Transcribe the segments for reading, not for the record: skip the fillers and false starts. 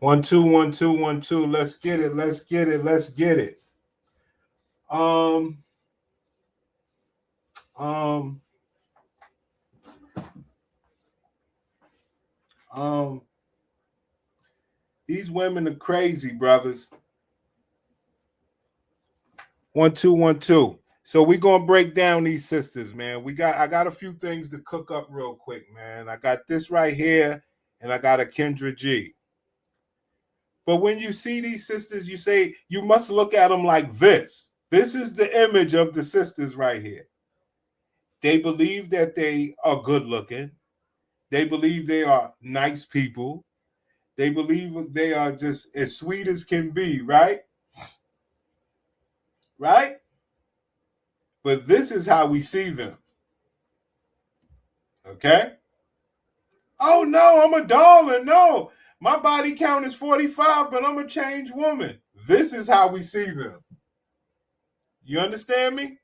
1 2 1 2 1 2. Let's get it. Let's get it. Let's get it. These women are crazy, brothers. 1 2 1 2. So we're gonna break down these sisters, man. I got a few things to cook up real quick, man. I got this right here, and I got a Kendra G. But when you see these sisters, you say you must look at them like this. This is the image of the sisters right here. They believe that they are good looking. They believe they are nice people. They believe they are just as sweet as can be, right? Right? But this is how we see them. Okay? Oh, no, I'm a darling. No, my body count is 45, but I'm a changed woman. This is how we see them. You understand me?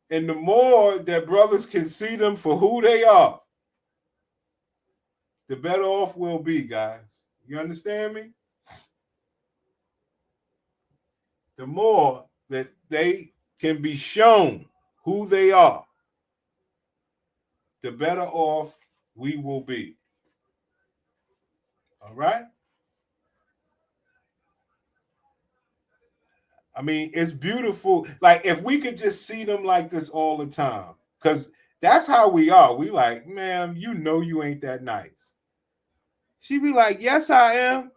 And the more that brothers can see them for who they are, the better off we'll be, guys. You understand me? The more that they can be shown who they are, the better off we will be. All right? I mean, it's beautiful. Like, if we could just see them like this all the time, because that's how we are. We like, man, you know you ain't that nice. She be like, yes, I am.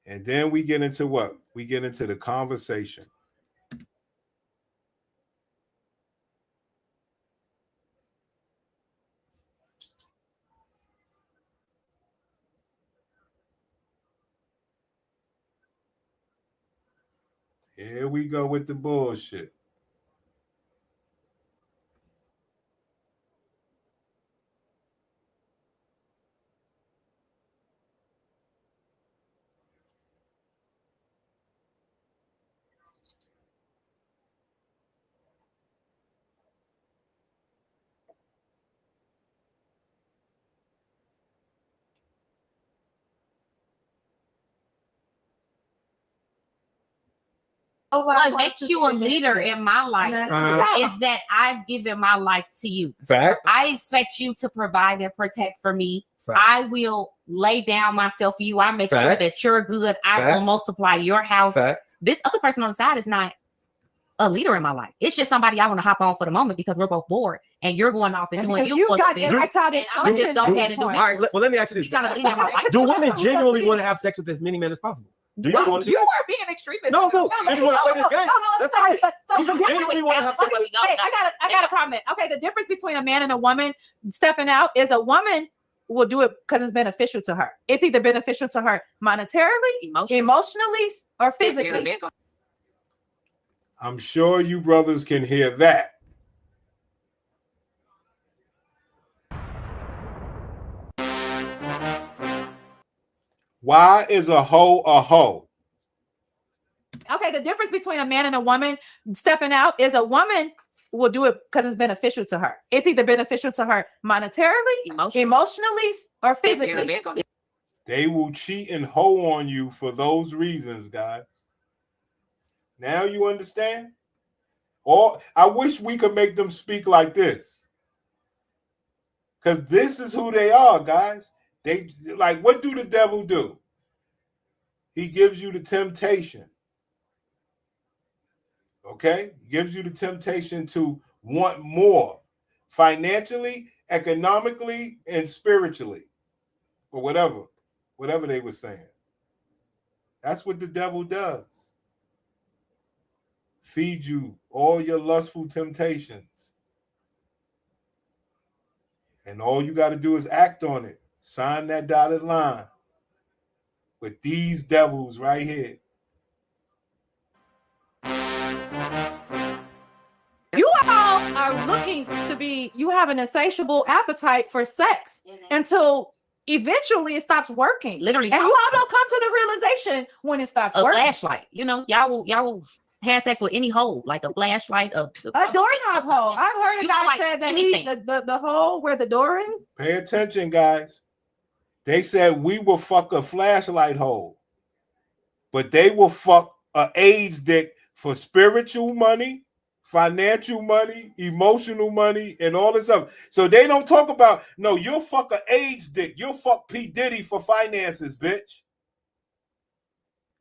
And then we get into what? We get into the conversation. Here we go with the bullshit. What makes you a leader in my life is that I've given my life to you. Fact. I expect you to provide and protect for me. Fact. I will lay down myself for you. I make sure that you're good. I will multiply your house. Fact. This other person on the side is not a leader in my life. It's just somebody I want to hop on for the moment because we're both bored and you're going off and doing you got it. Well, let me ask you this: do women genuinely want to have sex with as many men as possible? Do you want to? You are being an extremist. No. Since you want to play this game, that's right. You genuinely want to have sex. Hey, I got a comment. Okay, the difference between a man and a woman stepping out is a woman will do it because it's beneficial to her. It's either beneficial to her monetarily, emotionally, or physically. I'm sure you brothers can hear that. Why is a hoe a hoe? Okay, the difference between a man and a woman stepping out is a woman will do it because it's beneficial to her. It's either beneficial to her monetarily, emotionally, or physically. They will cheat and hoe on you for those reasons, guys. Now you understand? Or I wish we could make them speak like this. Because this is who they are, guys. They like, what do the devil do? He gives you the temptation. Okay? He gives you the temptation to want more financially, economically, and spiritually, or whatever they were saying. That's what the devil does. Feed you all your lustful temptations. And all you got to do is act on it. Sign that dotted line with these devils right here. You all are looking to be, you have an insatiable appetite for sex until eventually it stops working. Literally. And you all don't come to the realization when it stops working. A flashlight. You know, y'all will have sex with any hole, like a flashlight, a doorknob hole. I've heard a guy said that the hole where the door is. Pay attention, guys. They said we will fuck a flashlight hole, but they will fuck a AIDS dick for spiritual money, financial money, emotional money, and all this stuff. So they don't talk about, no, you'll fuck an AIDS dick. You'll fuck P. Diddy for finances, bitch.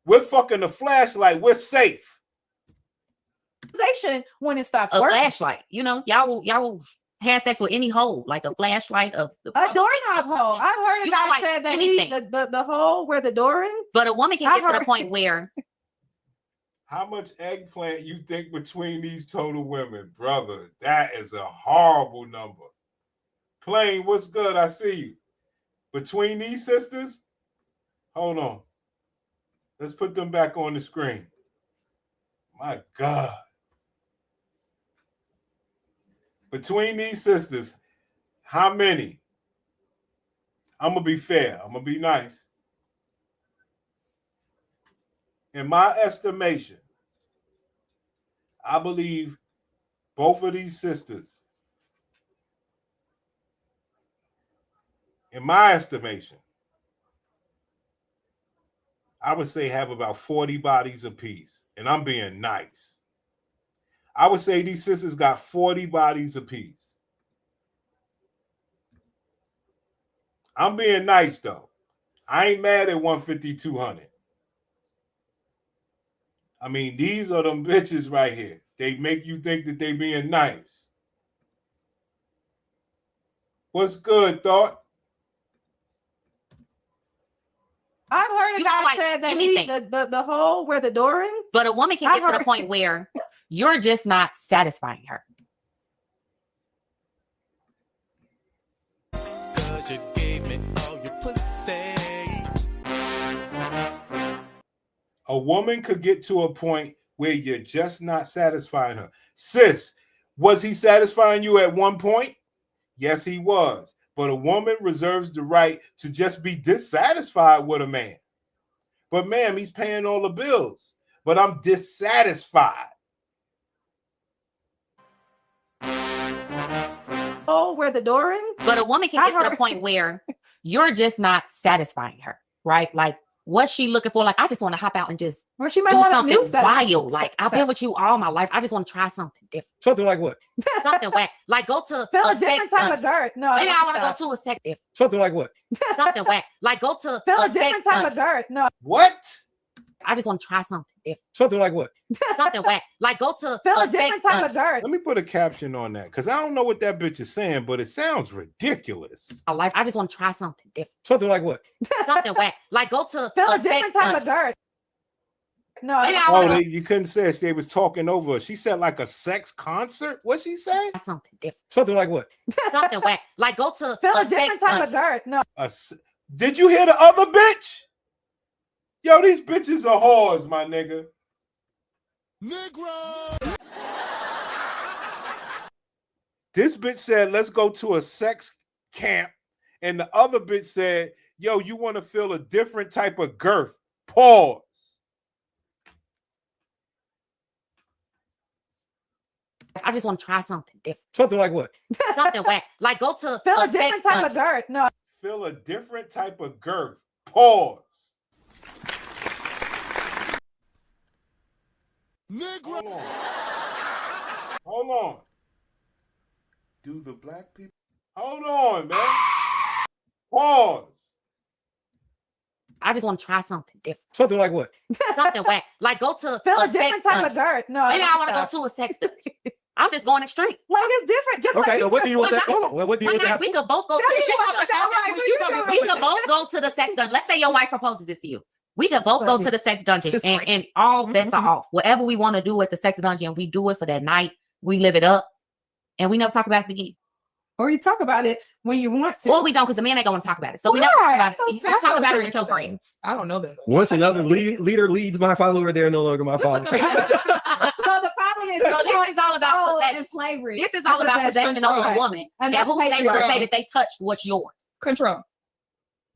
We're fucking a flashlight. We're safe. When it stops A working. flashlight. You know, y'all will have sex with any hole, like a flashlight, A doorknob hole. I've heard a You know, guy like said that anything. the hole where the door is. But a woman can get to the point where How much eggplant you think between these total women, brother? That is a horrible number. Plain, what's good? I see you. Between these sisters, hold on. Let's put them back on the screen. My God. Between these sisters, how many? I'm going to be fair. I'm going to be nice. In my estimation, I believe both of these sisters, in my estimation, I would say have about 40 bodies apiece. And I'm being nice. I would say these sisters got 40 bodies apiece. I'm being nice, though. I ain't mad at 150, 200. I mean, these are them bitches right here. They make you think that they being nice. What's good, Thought? I've heard a You know, guy like said that anything. the hole where the door is. but a woman can get to the point where you're just not satisfying her. You gave me all your pussy. A woman could get to a point where you're just not satisfying her. Sis, was he satisfying you at one point? Yes, he was. But a woman reserves the right to just be dissatisfied with a man. But ma'am, he's paying all the bills. But I'm dissatisfied. Oh, where the door is? But a woman can get to the point where you're just not satisfying her, right? Like, what's she looking for? Like, I just want to hop out and just Or she might do want something to wild. Like, I've been with you all my life. I just want to try something different. Something like what? Something whack. Like, go to Feel a a different sex type of dungeon. girth. No, Maybe I want to go to a sex different. Something like what? Something whack. Like, go to Feel a a different sex type of dungeon. girth. No, What? I just want to try something different. Something like what? Something whack. Like, go to feel a a sex different type of dungeon. girth. Let me put a caption on that because I don't know what that bitch is saying, but it sounds ridiculous. My life. I just want to try something different. Something like what? Something whack. Like, go to Feel a a sex different type of dungeon. girth. No, Maybe I Oh, wanna you couldn't say it. They was talking over her. She said like a sex concert. What'd she say? try something different. Something like what? Something whack. Like, go to feel a a different sex type of dungeon. girth. No, Did you hear the other bitch? Yo, these bitches are whores, my nigga. Negro. This bitch said, let's go to a sex camp. And the other bitch said, yo, you want to feel a different type of girth. Pause. I just want to try something different. Something like what? Something whack. Like, go to feel a a different sex type of dungeon. girth. No, Feel a different type of girth. Pause. Negro. Hold on. Hold on. Do the black people? Hold on, man. Pause. I just want to try something different. Something like what? Something whack. Like, go to feel a a sex different type of dungeon. girth. No, Maybe I want to go to a sex dungeon. I'm just going extreme. Like it's different. Just Okay, like so what do you want that? Hold on. What do you Why want not? that? We could both go to Tell the me sex what dungeon. that right, what you doing? We could both go to the sex dungeon. Let's say your wife proposes this to you. We could both go to the sex dungeon Just right. and all bets are off. Whatever we want to do at the sex dungeon, we do it for that night. We live it up and we never talk about it again. Or you talk about it when you want to. Or we don't because the man ain't going to talk about it. So we never talk about it. You can talk about it with your friends. I don't know that. Once another leader leads my follower, they're no longer my follower. So the following is So this is all about control possession. and slavery. This is all about possession over a woman. And And that's who's able to patriarchy. say that they touched what's yours. Control.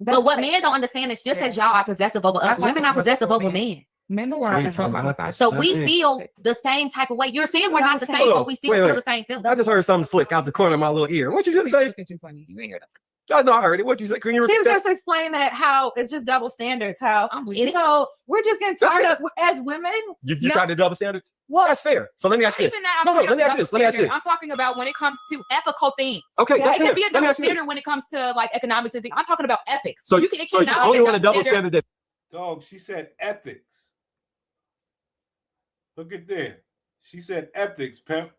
But what men don't understand is just as y'all are possessive over us, women are possessive over men. Men don't want to control control my side. So we feel the same type of way. You're saying we're not the same, Hold on. but we still Wait, feel wait. the same feeling. I just heard something slick out the corner of my little ear. What you just say? Too funny. You ain't hear that. I know I heard it. What you say? Can you She repeat was that? just explaining that how it's just double standards. How I'm with you you. know we're just getting That's tired of as women. You No. tried to double standards? Well, That's fair. So let me ask you this. Even now, No, let me ask you this. Let me ask you this. I'm talking about when it comes to ethical things. Okay, Yeah, that's It can fair. be a Let me double ask you this. standard when it comes to like economics and things. I'm talking about ethics. So it you cannot only be want a double standard that Dog, she said ethics. Look at there. She said ethics, pimp.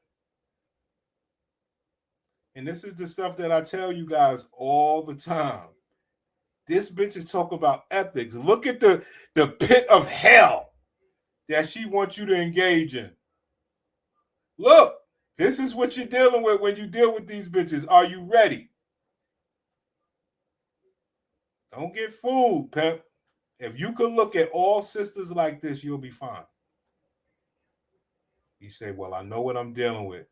And this is the stuff that I tell you guys all the time. This bitch is talking about ethics. Look at the pit of hell that she wants you to engage in. Look, this is what you're dealing with when you deal with these bitches. Are you ready? Don't get fooled, pimp. If you could look at all sisters like this, you'll be fine. You say, well, I know what I'm dealing with.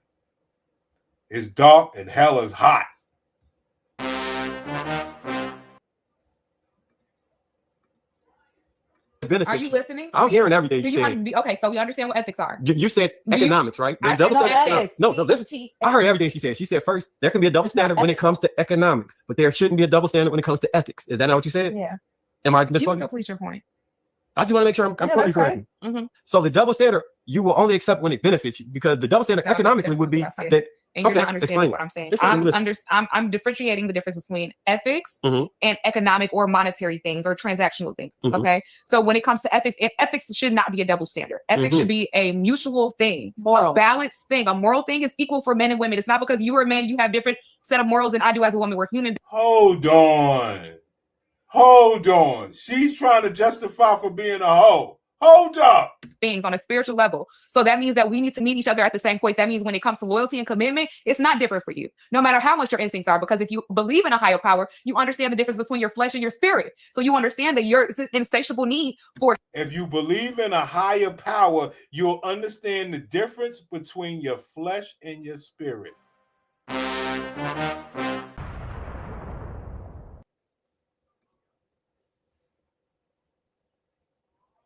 It's dark and hell is hot. benefits. Are you listening? I'm hearing everything Do you you said. okay, so we understand what ethics are. You said Do you- economics, right? There's I double said standard. ethics. No, listen. I heard everything she said. She said first, there can be a double standard when it comes to economics, but there shouldn't be a double standard when it comes to ethics. Is that not what you said? Yeah. Am I You can misquoting? complete your point. I just want to make sure I'm quoting that's right. correctly. Mhm. So the double standard, you will only accept when it benefits you, because the double standard No, economically that's would be what I said. that. And you're Okay, not understanding explain what it. I'm saying. Listen. I'm differentiating the difference between ethics Mhm. and economic or monetary things or transactional things. Mhm. Okay. So when it comes to ethics, ethics should not be a double standard. Ethics Mhm. should be a mutual thing, Moral. a balanced thing. A moral thing is equal for men and women. It's not because you are a man, you have different set of morals than I do as a woman. We're human Hold on. Hold on. She's trying to justify for being a hoe. Hold up. beings on a spiritual level. So that means that we need to meet each other at the same point. That means when it comes to loyalty and commitment, it's not different for you, no matter how much your instincts are. Because if you believe in a higher power, you understand the difference between your flesh and your spirit. So you understand that your insatiable need for If you believe in a higher power, you'll understand the difference between your flesh and your spirit.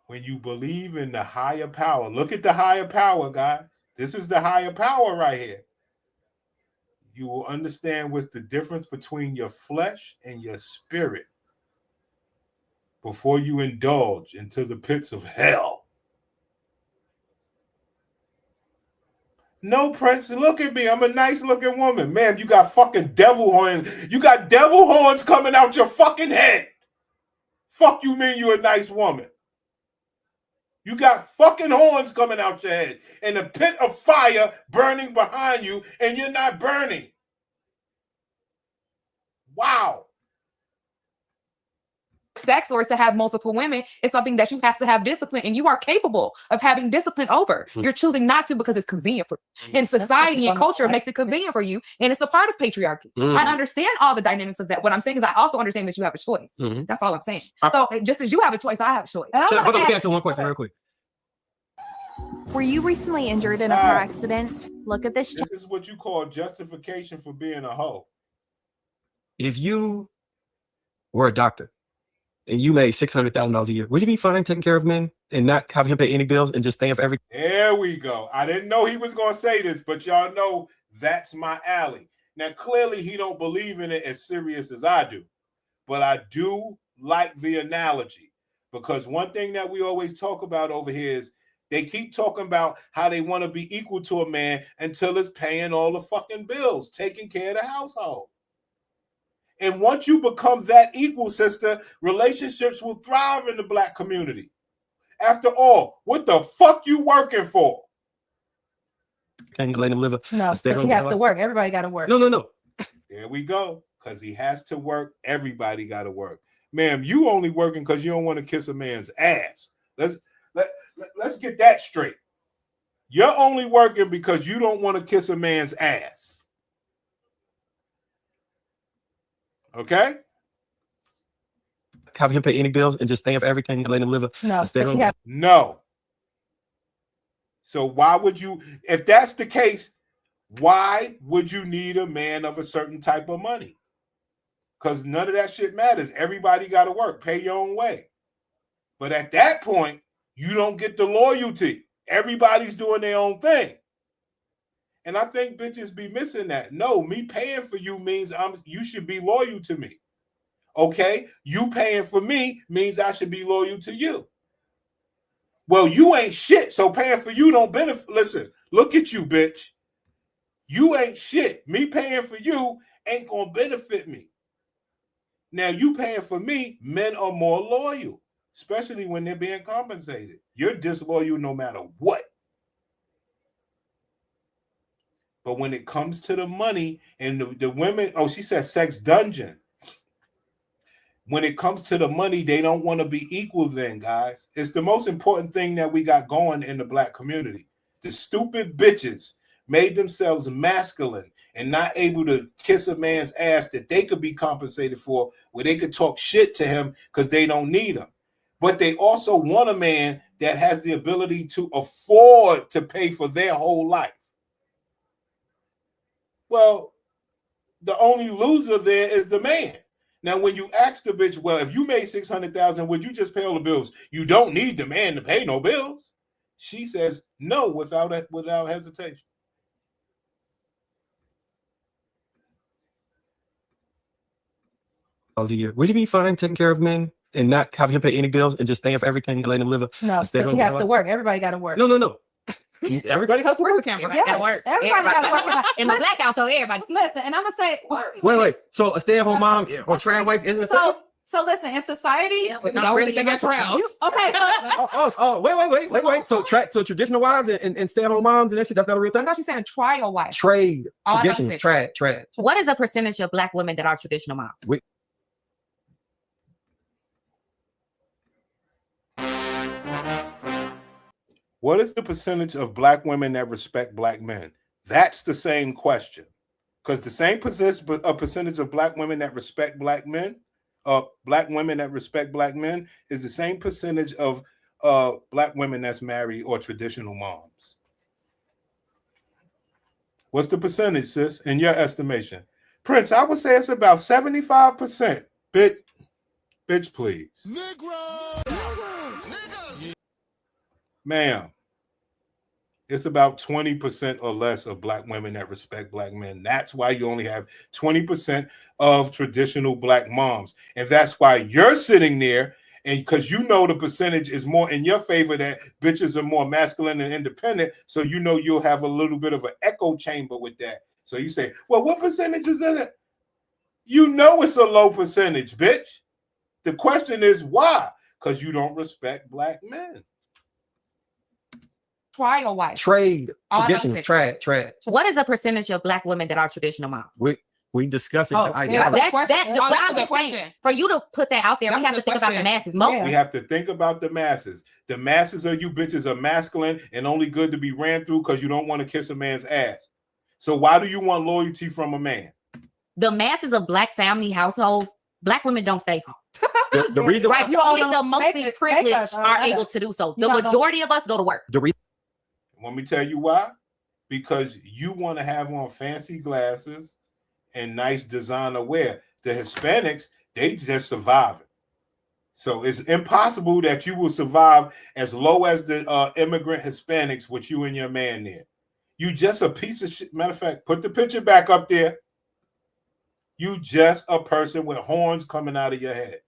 When you believe in the higher power, look at the higher power, guys. This is the higher power right here. You will understand what's the difference between your flesh and your spirit before you indulge into the pits of hell. No, Prince, look at me. I'm a nice looking woman. Man, you got fucking devil horns. You got devil horns coming out your fucking head. Fuck you mean you a nice woman? You got fucking horns coming out your head and a pit of fire burning behind you, and you're not burning. Wow. sex or to have multiple women is something that you have to have discipline, and you are capable of having discipline over. You're choosing not to because it's convenient for you. And society and culture makes it convenient for you, and it's a part of patriarchy. I understand all the dynamics of that. What I'm saying is I also understand that you have a choice. That's all I'm saying. So just as you have a choice, I have a choice. Hold on, let me answer one question real quick. Were you recently injured in a car accident? Look at this. This is what you call justification for being a hoe. If you were a doctor and you made $600,000 a year, would you be fine taking care of men and not having him pay any bills and just paying for everything? There we go. I didn't know he was going to say this, but y'all know that's my alley. Now, clearly he don't believe in it as serious as I do, but I do like the analogy, because one thing that we always talk about over here is they keep talking about how they want to be equal to a man until it's paying all the fucking bills, taking care of the household. And once you become that equal, sister, relationships will thrive in the Black community. After all, what the fuck you working for? Can you let him live a No, stay because home he has life? to work. Everybody got to work. No. There we go. Because he has to work. Everybody got to work. Ma'am, you only working because you don't want to kiss a man's ass. Let's get that straight. You're only working because you don't want to kiss a man's ass. Okay? Have him pay any bills and just paying for everything and let him live a No, stay because home he has No. So why would you, if that's the case, why would you need a man of a certain type of money? Because none of that shit matters. Everybody got to work. Pay your own way. But at that point, you don't get the loyalty. Everybody's doing their own thing. And I think bitches be missing that. No, me paying for you means you should be loyal to me. Okay? You paying for me means I should be loyal to you. Well, you ain't shit, so paying for you don't benefit. Listen, look at you, bitch. You ain't shit. Me paying for you ain't gonna benefit me. Now, you paying for me, men are more loyal, especially when they're being compensated. You're disloyal no matter what. But when it comes to the money and the women, oh, she said sex dungeon. When it comes to the money, they don't want to be equal then, guys. It's the most important thing that we got going in the black community. The stupid bitches made themselves masculine and not able to kiss a man's ass that they could be compensated for, where they could talk shit to him because they don't need him. But they also want a man that has the ability to afford to pay for their whole life. Well, the only loser there is the man. Now, when you ask the bitch, well, if you made $600,000, would you just pay all the bills? You don't need the man to pay no bills. She says no without hesitation. A year. Would you be fine taking care of men and not having him pay any bills and just paying for everything and letting him live a No, because he has to work. Everybody got to work. No. Everybody has to Where's the work. camera? Yes, Gotta work. everybody got to work. In the black household, everybody. Listen, and I'm gonna say, Wait. So a stay-at-home mom or trans wife isn't a thing? so listen, in society, We don't really think that's around. okay, so Wait. So traditional wives and stay-at-home moms and that shit, that's not a real I thing? thought you said a trial wife. Trade, Oh, I thought tradition, you said- trad. What is the percentage of black women that are traditional moms? What is the percentage of black women that respect black men? That's the same question. Because the same percentage of black women that respect black men, black women that respect black men is the same percentage of black women that's married or traditional moms. What's the percentage, sis, in your estimation? Prince, I would say it's about 75%. Bitch, please. Ma'am, it's about 20% or less of black women that respect black men. That's why you only have 20% of traditional black moms. And that's why you're sitting there, and because you know the percentage is more in your favor, that bitches are more masculine and independent. So you know you'll have a little bit of an echo chamber with that. So you say, well, what percentage is that? You know it's a low percentage, bitch. The question is why? Because you don't respect black men. Trial wife. Trade, Oh, I tradition, thought you trad. What is the percentage of black women that are traditional moms? We discussing Oh, the idea. yeah. of- That question. But Oh, I'm that's a just good saying, question. for you to put that out there, That's we a have to good think about the question. masses. Most We have to think about the masses. The masses of you bitches are masculine and only good to be ran through because you don't want to kiss a man's ass. So why do you want loyalty from a man? the masses of black family households, black women don't stay home. The reason Right? You all Only don't the make mostly it- make privileged us, are I know. able to do so. You The all don't- majority of us go to work. Let me tell you why. Because you want to have on fancy glasses and nice designer wear. The Hispanics, they just surviving. So it's impossible that you will survive as low as the immigrant Hispanics with you and your man there. You just a piece of shit. Matter of fact, put the picture back up there. You just a person with horns coming out of your head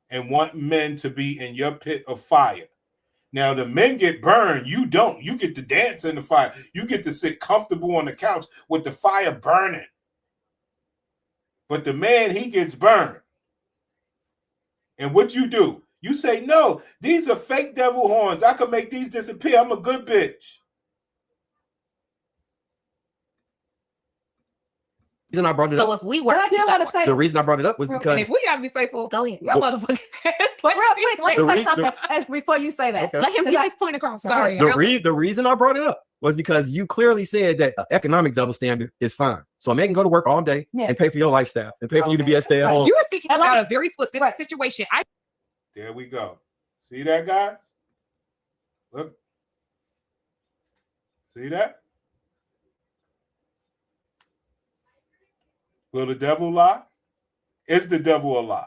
and want men to be in your pit of fire. Now, the men get burned. You don't. You get to dance in the fire. You get to sit comfortable on the couch with the fire burning. But the man, he gets burned. And what you do? You say, no, these are fake devil horns. I can make these disappear. I'm a good bitch. The reason I brought it So up, if we work, But I do gotta say, the reason I brought it up was Real- because And if we gotta be faithful, go ahead. y'all motherfucking ass. real quick, let The me say re- something as before you say that. Okay. Let him Cause get I- his point across. Sorry. the reason I brought it up was because you clearly said that economic double standard is fine. So a man can go to work all day Yeah. and pay for your lifestyle and pay for you to be a stay-at-home. You were speaking And about I'm- a very specific situation. There we go. See that, guys? Look. See that? Will the devil lie? Is the devil a lie?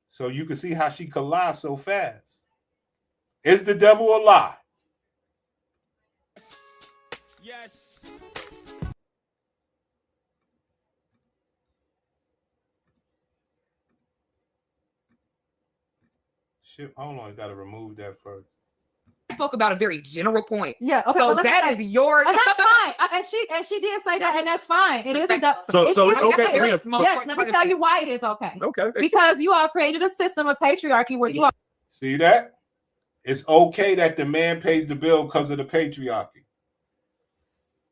So you can see how she could lie so fast. Is the devil a lie? Yes. Shit, hold on, I gotta remove that first. Spoke about a very general point. Yeah. Okay. So well, let me that say- is your. and that's fine. And she did say that, and that's fine. It isn't that. So it's okay. Yes, let me tell you why it is okay. Okay. Because you all created a system of patriarchy where you are. See that? It's okay that the man pays the bill because of the patriarchy.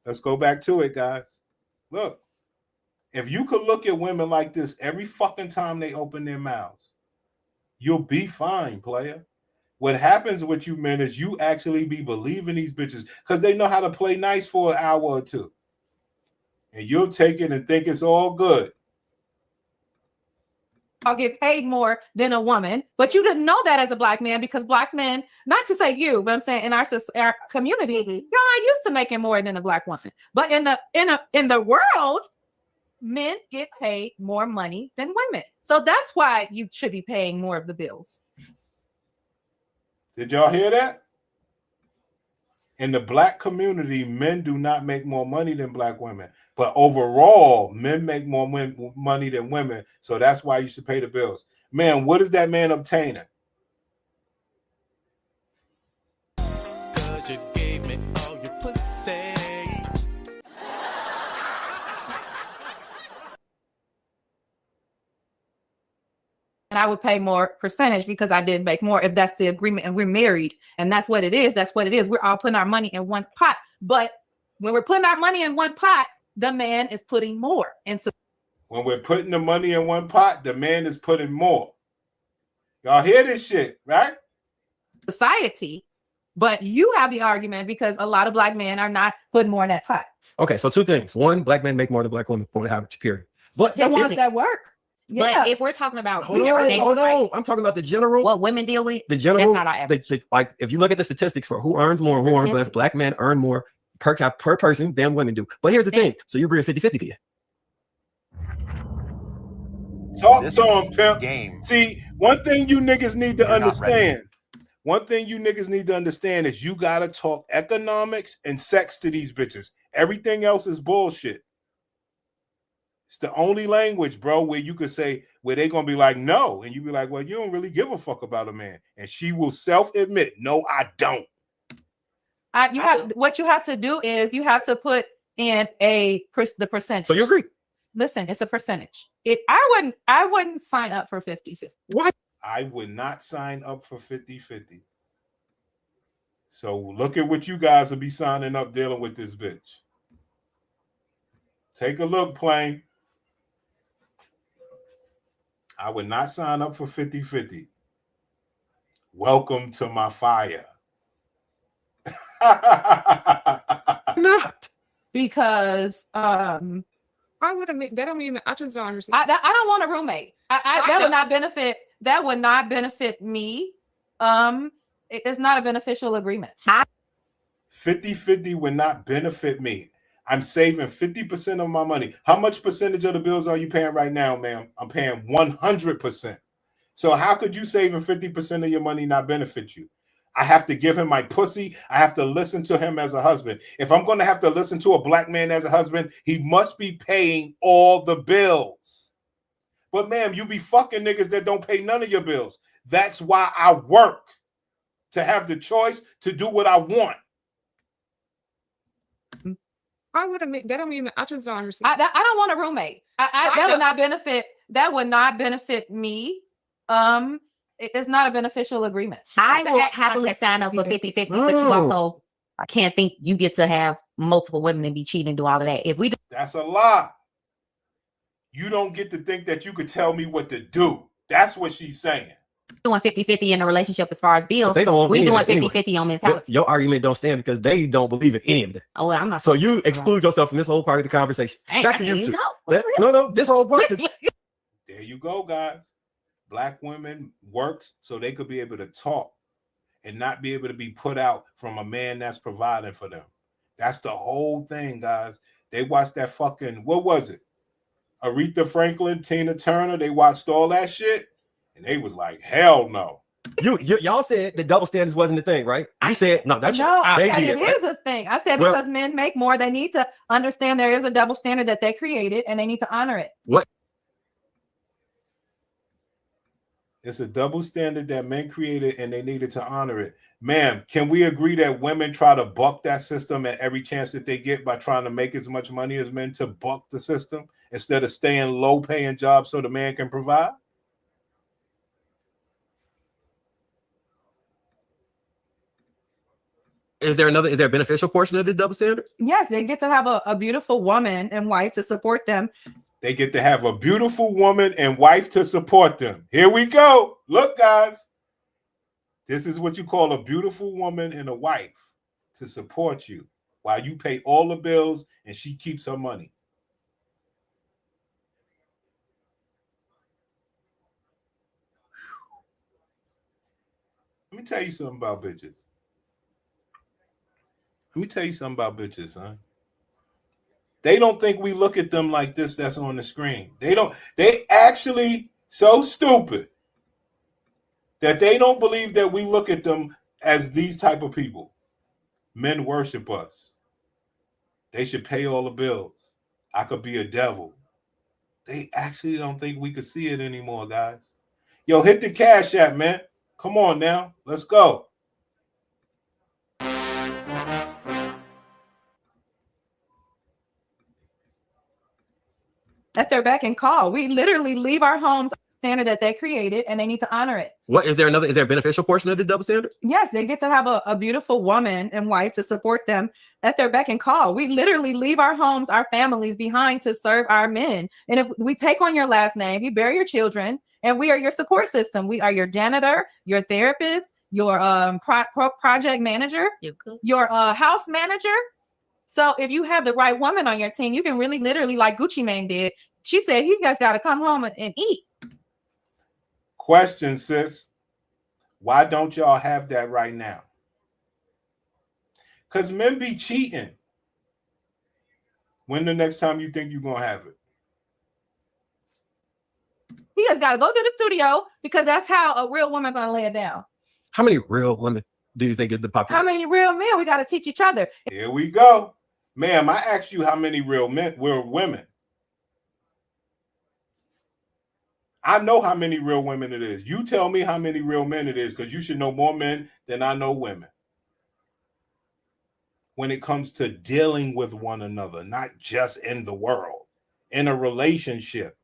Let's go back to it, guys. Look, if you could look at women like this every fucking time they open their mouths, you'll be fine, player. What happens with you men is you actually be believing these bitches because they know how to play nice for an hour or two. And you'll take it and think it's all good. I'll get paid more than a woman, but you didn't know that as a black man because black men, not to say you, but I'm saying in our community, you're not used to making more than a black woman. But in the world, men get paid more money than women, so that's why you should be paying more of the bills. Did y'all hear that? In the black community, men do not make more money than black women. But overall, men make more money than women. So that's why you should pay the bills. Man, what is that man obtaining? 'Cause you gave me all your pussy. And I would pay more percentage because I did make more if that's the agreement and we're married. And that's what it is. That's what it is. We're all putting our money in one pot. But when we're putting our money in one pot, the man is putting more. And so when we're putting the money in one pot, the man is putting more. Y'all hear this shit, right? Society, but you have the argument because a lot of black men are not putting more in that pot. Okay, so two things. One, black men make more than black women for the average period. But The ones that work. Yeah. But if we're talking about hold on. I'm talking about the general. what women deal with, The general, that's not our average. like if you look at the statistics for who earns more and who earns less, black men earn more per person than women do. But here's the thing. So you agree 50-50 here? Talk This to him, pimp. game. See, one thing you niggas need to You're not ready. understand. One thing you niggas need to understand is you gotta talk economics and sex to these bitches. Everything else is bullshit. It's the only language, bro, where you could say, where they're going to be like, no. And you be like, well, you don't really give a fuck about a man. And she will self-admit, no, I don't. What you have to do is you have to put in the percentage. So you agree? Listen, it's a percentage. I wouldn't sign up for 50-50. Why? I would not sign up for 50-50. So look at what you guys will be signing up dealing with this bitch. Take a look, Plain. I would not sign up for 50-50. Welcome to my fire. Not. Because I would admit that don't even. I just don't understand. I don't want a roommate. That would not benefit. That would not benefit me. It's not a beneficial agreement. 50-50 would not benefit me. I'm saving 50% of my money. How much percentage of the bills are you paying right now, ma'am? I'm paying 100%. So how could you saving 50% of your money not benefit you? I have to give him my pussy. I have to listen to him as a husband. If I'm going to have to listen to a black man as a husband, he must be paying all the bills. But ma'am, you be fucking niggas that don't pay none of your bills. That's why I work, to have the choice to do what I want. I would admit that don't even. I just don't understand. I don't want a roommate. That would not benefit. That would not benefit me. It's not a beneficial agreement. I will happily sign up for 50-50, but you also, I can't think you get to have multiple women and be cheating and do all of that. If we do, That's a lie. You don't get to think that you could tell me what to do. That's what she's saying. doing 50-50 in a relationship as far as bills, They don't want we any doing of that 50-50 anyway. on mentality. Your argument don't stand because they don't believe in any of that. Oh, well, I'm not. So you exclude yourself from this whole part of the conversation. Back to you two. No, this whole part is There you go, guys. Black women works so they could be able to talk and not be able to be put out from a man that's providing for them. That's the whole thing, guys. They watched that fucking, what was it? Aretha Franklin, Tina Turner. They watched all that shit and they was like, hell no. Y'all said the double standards wasn't the thing, right? You said no. That's No, I they said did, it right? is a thing. I said Well- because men make more, they need to understand there is a double standard that they created and they need to honor it. What? It's a double standard that men created and they needed to honor it. Ma'am, can we agree that women try to buck that system at every chance that they get by trying to make as much money as men to buck the system instead of staying low paying jobs so the man can provide? Is there a beneficial portion of this double standard? Yes, they get to have a beautiful woman and wife to support them. They get to have a beautiful woman and wife to support them. Here we go. Look, guys. This is what you call a beautiful woman and a wife to support you while you pay all the bills and she keeps her money. Let me tell you something about bitches. Let me tell you something about bitches, son. They don't think we look at them like this that's on the screen. They actually so stupid that they don't believe that we look at them as these type of people. Men worship us. They should pay all the bills. I could be a devil. They actually don't think we could see it anymore, guys. Yo, hit the Cash App, man. Come on now. Let's go. At their beck and call. We literally leave our homes standard that they created and they need to honor it. What is there a beneficial portion of this double standard? Yes, they get to have a beautiful woman and wife to support them at their beck and call. We literally leave our homes, our families behind to serve our men. And if we take on your last name, you bear your children, and we are your support system. We are your janitor, your therapist, your project manager, your house manager. So if you have the right woman on your team, you can really literally, like Gucci Mane did, she said, you guys got to come home and eat. Question, sis. Why don't y'all have that right now? Because men be cheating. When the next time you think you're going to have it? You guys got to go to the studio because that's how a real woman going to lay it down. How many real women do you think is the population? How many real men? We got to teach each other. Here we go. Ma'am, I asked you how many real women. I know how many real women it is. You tell me how many real men it is, because you should know more men than I know women. When it comes to dealing with one another, not just in the world, in a relationship.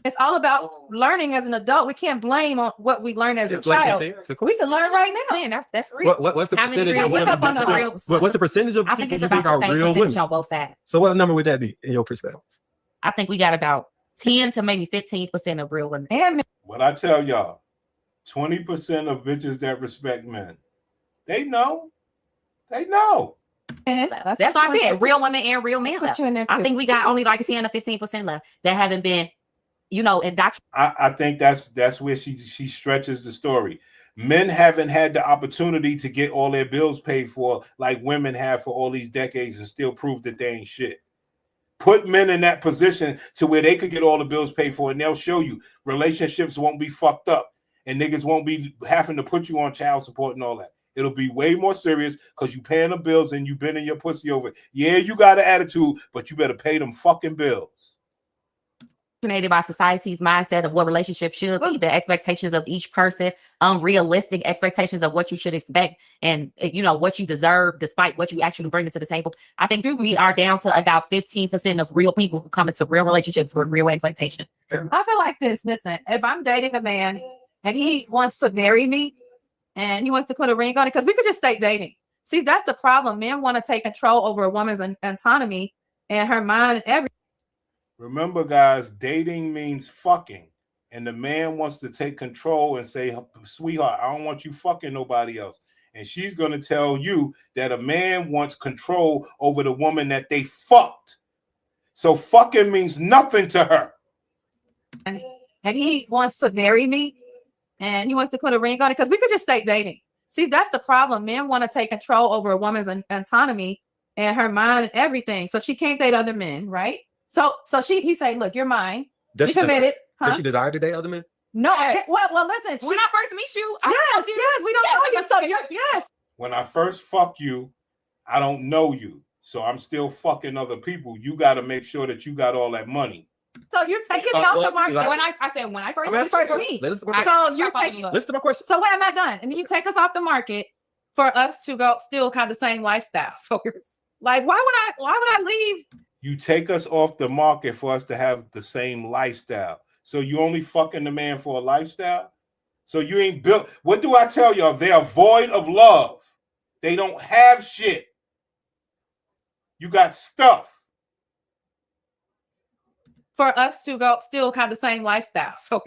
It's all about learning as an adult. We can't blame on what we learned as a child. We can learn right now. Man, that's real. What's the How many percentage real of women? women? What's the percentage of I think people it's you about think are the same real percentage women? on both sides. So what number would that be in your perspective? I think we got about 10 to maybe 15% of real women. And What I tell y'all, 20% of bitches that respect men, they know. They know. That's why I said real women and real men left. I think we got only like 10 to 15% left that haven't been, indoctrinated. I think that's where she stretches the story. Men haven't had the opportunity to get all their bills paid for like women have for all these decades and still prove that they ain't shit. Put men in that position to where they could get all the bills paid for, and they'll show you relationships won't be fucked up and niggas won't be having to put you on child support and all that. It'll be way more serious because you paying the bills and you bending your pussy over. Yeah, you got an attitude, but you better pay them fucking bills. By society's mindset of what relationships should be, the expectations of each person, unrealistic expectations of what you should expect, and what you deserve, despite what you actually bring to the table. I think we are down to about 15% of real people who come into real relationships with real expectations. I feel like this. Listen, if I'm dating a man and he wants to marry me and he wants to put a ring on it, because we could just stay dating. See, that's the problem. Men want to take control over a woman's autonomy and her mind and everything. Remember, guys, dating means fucking. And the man wants to take control and say, sweetheart, I don't want you fucking nobody else. And she's going to tell you that a man wants control over the woman that they fucked. So fucking means nothing to her. And he wants to marry me and he wants to put a ring on it, because we could just stay dating. See, that's the problem. Men want to take control over a woman's autonomy and her mind and everything. So she can't date other men, right? So he say, look, you're mine. Does You committed. Does she desire to date other men? No, Yes. well, listen. When I first meet you, I yes, told you- yes, we don't Yes, know you. because So you're- yes. When I first fuck you, I don't know you. So I'm still fucking other people. You got to make sure that you got all that money. So you're taking me off the market. When I said when I first I'm meet asking you, you a question. Listen to my I- question. So you're Stop taking. following Listen to my question. So wait, I'm not done. And then you take us off the market for us to go still kind of the same lifestyle. So like, why would I leave? You take us off the market for us to have the same lifestyle. So you only fucking the man for a lifestyle? So you ain't built. What do I tell y'all? They are void of love. They don't have shit. You got stuff. For us to go still kind of the same lifestyle. So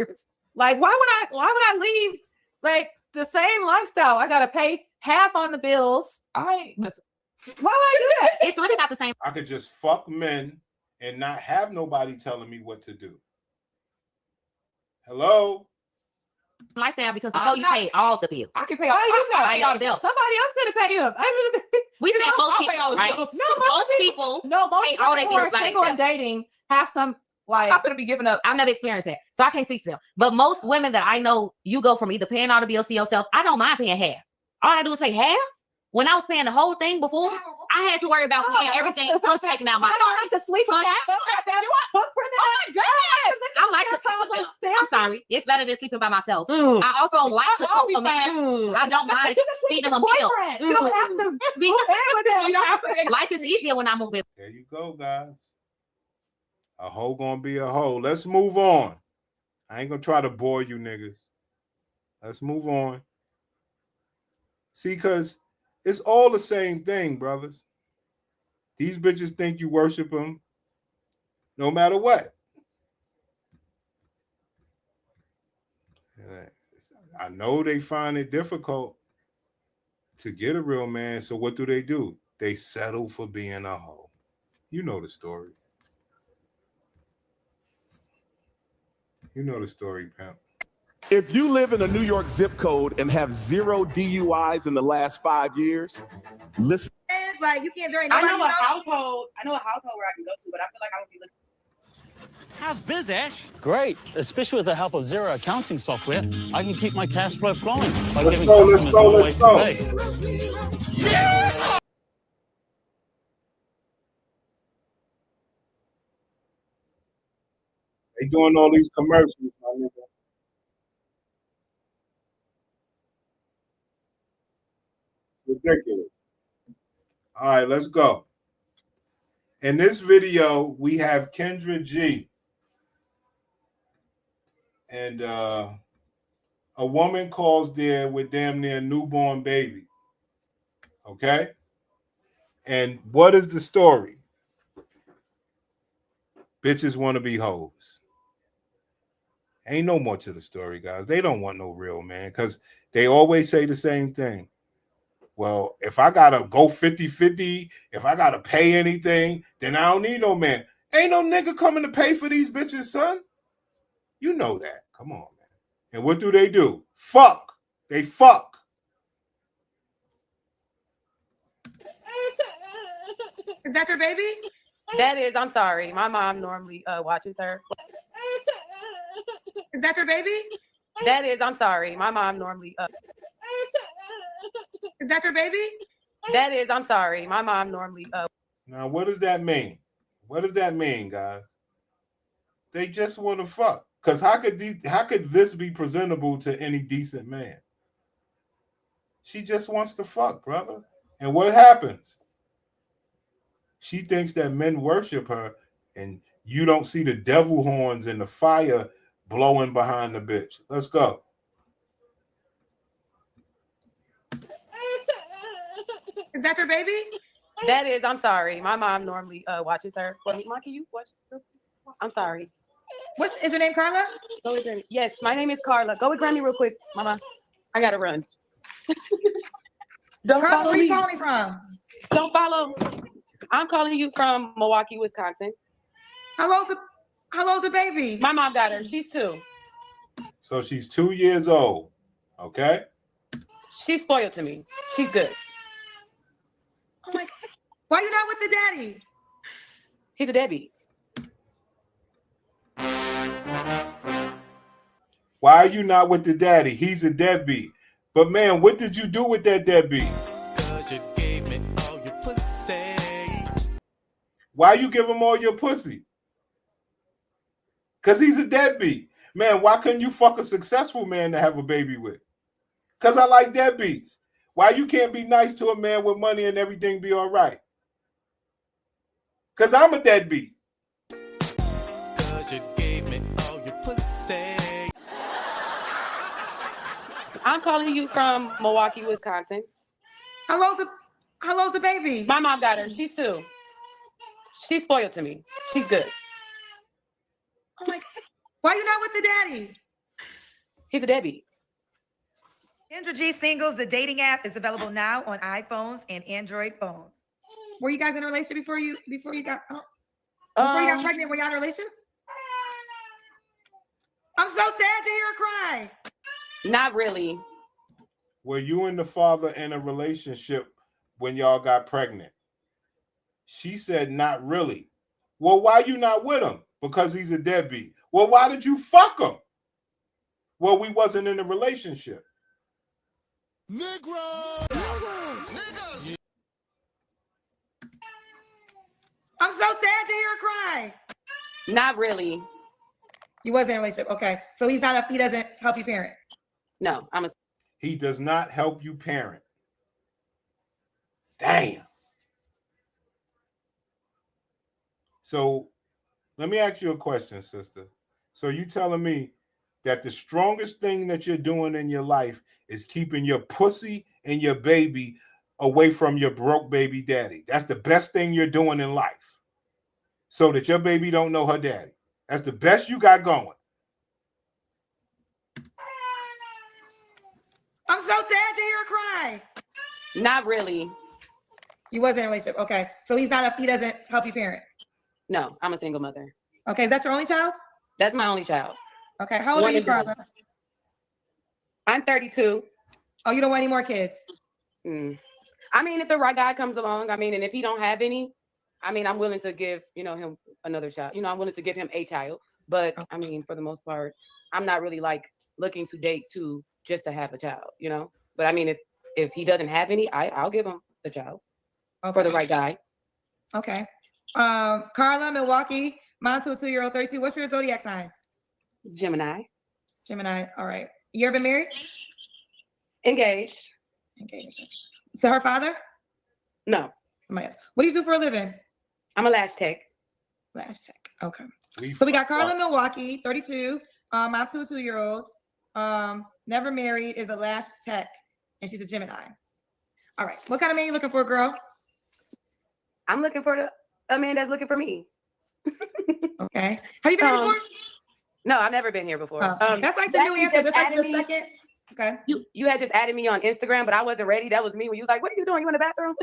like, why would I leave like the same lifestyle? I gotta pay half on the bills. I listen. Why would I do that? It's really not the same I could just fuck men and not have nobody telling me what to do. Hello? lifestyle because I'm before you not- pay all the bills. I can pay. Why you know? by yourself. Somebody else gonna pay him. We said most I'll pay people, all the right? bills. No, Most people, no, most Pay people all their who are bills by single and themselves. dating have some like. I'm gonna be giving up. I've never experienced that, so I can't speak for them. But most women that I know, you go from either paying all the bills to yourself. I don't mind paying half. All I do is pay half. When I was paying the whole thing before, I had to worry about paying everything plus taking out my. I don't have to sleep on that. Oh my God. I like to sleep with them. I'm sorry, it's better than sleeping by myself. Mm. I also like to I'll cook be for men. fine. I don't But mind you can sleep feeding with them your milk. boyfriend. You don't have to Speak- move in with him. You don't have to- Life is easier when I move in. There you go, guys. A hoe gonna be a hoe. Let's move on. I ain't gonna try to bore you niggas. Let's move on. See, because it's all the same thing, brothers. These bitches think you worship them no matter what. I know they find it difficult to get a real man, so what do? They settle for being a hoe. You know the story. You know the story, pimp. If you live in a New York zip code and have 0 DUIs in the last 5 years, listen. Like you can't. There ain't I nobody. know a household where I can go to, but I feel like I would be looking. How's biz, Ash? Great, especially with the help of Zero accounting software. I can keep my cash flow flowing by Let's giving go, customers let's go, more let's ways go. to pay. They doing all these commercials, my nigga. Ridiculous. All right, let's go. In this video, we have Kendra G. And a woman calls there with damn near newborn baby. Okay? And what is the story? Bitches want to be hoes. Ain't no more to the story, guys. They don't want no real man because they always say the same thing. Well, if I got to go 50-50, if I got to pay anything, then I don't need no man. Ain't no nigga coming to pay for these bitches, son. You know that. Come on, man. And what do? Fuck. They fuck. Is that your baby? That is, I'm sorry. My mom normally watches her. Is that your baby? That is, I'm sorry. My mom normally. Is that your baby? That is, I'm sorry. My mom normally. Now, what does that mean? What does that mean, guys? They just want to fuck. Because how could this be presentable to any decent man? She just wants to fuck, brother. And what happens? She thinks that men worship her, and you don't see the devil horns and the fire blowing behind the bitch. Let's go. Is that your baby? That is, I'm sorry. My mom normally watches her. Well, Mom, can you watch? I'm sorry. What is your name, Carla? Go with Grammy. Yes, my name is Carla. Go with Grammy real quick, Mama. I gotta run. Don't Carla, follow where you me. calling me from? Don't follow. I'm calling you from Milwaukee, Wisconsin. How old's the baby? My mom got her. She's 2. So she's 2 years old. Okay? She's spoiled to me. She's good. Oh my God. Why you not with the daddy? He's a deadbeat. Why are you not with the daddy? He's a deadbeat. But man, what did you do with that deadbeat? 'Cause you gave me all your pussy. Why you give him all your pussy? Because he's a deadbeat. Man, why couldn't you fuck a successful man to have a baby with? Because I like deadbeats. Why you can't be nice to a man with money and everything be all right? Because I'm a deadbeat. 'Cause you gave me all your pussy. I'm calling you from Milwaukee, Wisconsin. How long's the baby? My mom got her. She's 2. She's spoiled to me. She's good. Oh my God. Why you not with the daddy? He's a deadbeat. Kendra G Singles, the dating app, is available now on iPhones and Android phones. Were you guys in a relationship before you got pregnant? Were y'all in a relationship? I'm so sad to hear her cry. Not really. Were you and the father in a relationship when y'all got pregnant? She said, not really. Well, why you not with him? Because he's a deadbeat. Well, why did you fuck him? Well, we wasn't in a relationship. Negro! I'm so sad to hear her cry. Not really. You wasn't in a relationship. Okay. So he doesn't help you parent. No, He does not help you parent. Damn. So let me ask you a question, sister. So you telling me that the strongest thing that you're doing in your life is keeping your pussy and your baby away from your broke baby daddy. That's the best thing you're doing in life. So that your baby don't know her daddy. That's the best you got going. I'm so sad to hear her cry. Not really. You wasn't in a relationship. Okay. So he doesn't help you parent. No, I'm a single mother. Okay. Is that your only child? That's my only child. Okay. How old are you, Carla? I'm 32. Oh, you don't want any more kids? I mean, if the right guy comes along, and if he don't have any, I'm willing to give, him another child. I'm willing to give him a child. But for the most part, I'm not really like looking to date just to have a child, But if he doesn't have any, I'll give him the child for the right guy. Okay. Carla, Milwaukee, mom to a 2-year-old, 32. What's your zodiac sign? Gemini. Gemini. All right. You ever been married? Engaged. To her father? No. Somebody else. What do you do for a living? I'm a lash tech. Lash tech. Okay. So we got Carla, Milwaukee, 32. Mom to a 2-year-old. Never married, is a lash tech, and she's a Gemini. All right. What kind of man you looking for, girl? I'm looking for a man that's looking for me. Okay. Have you been here before? No, I've never been here before. That's like the new answer. That's like the second. Okay. You had just added me on Instagram, but I wasn't ready. That was me when you was like, "What are you doing? You in the bathroom?"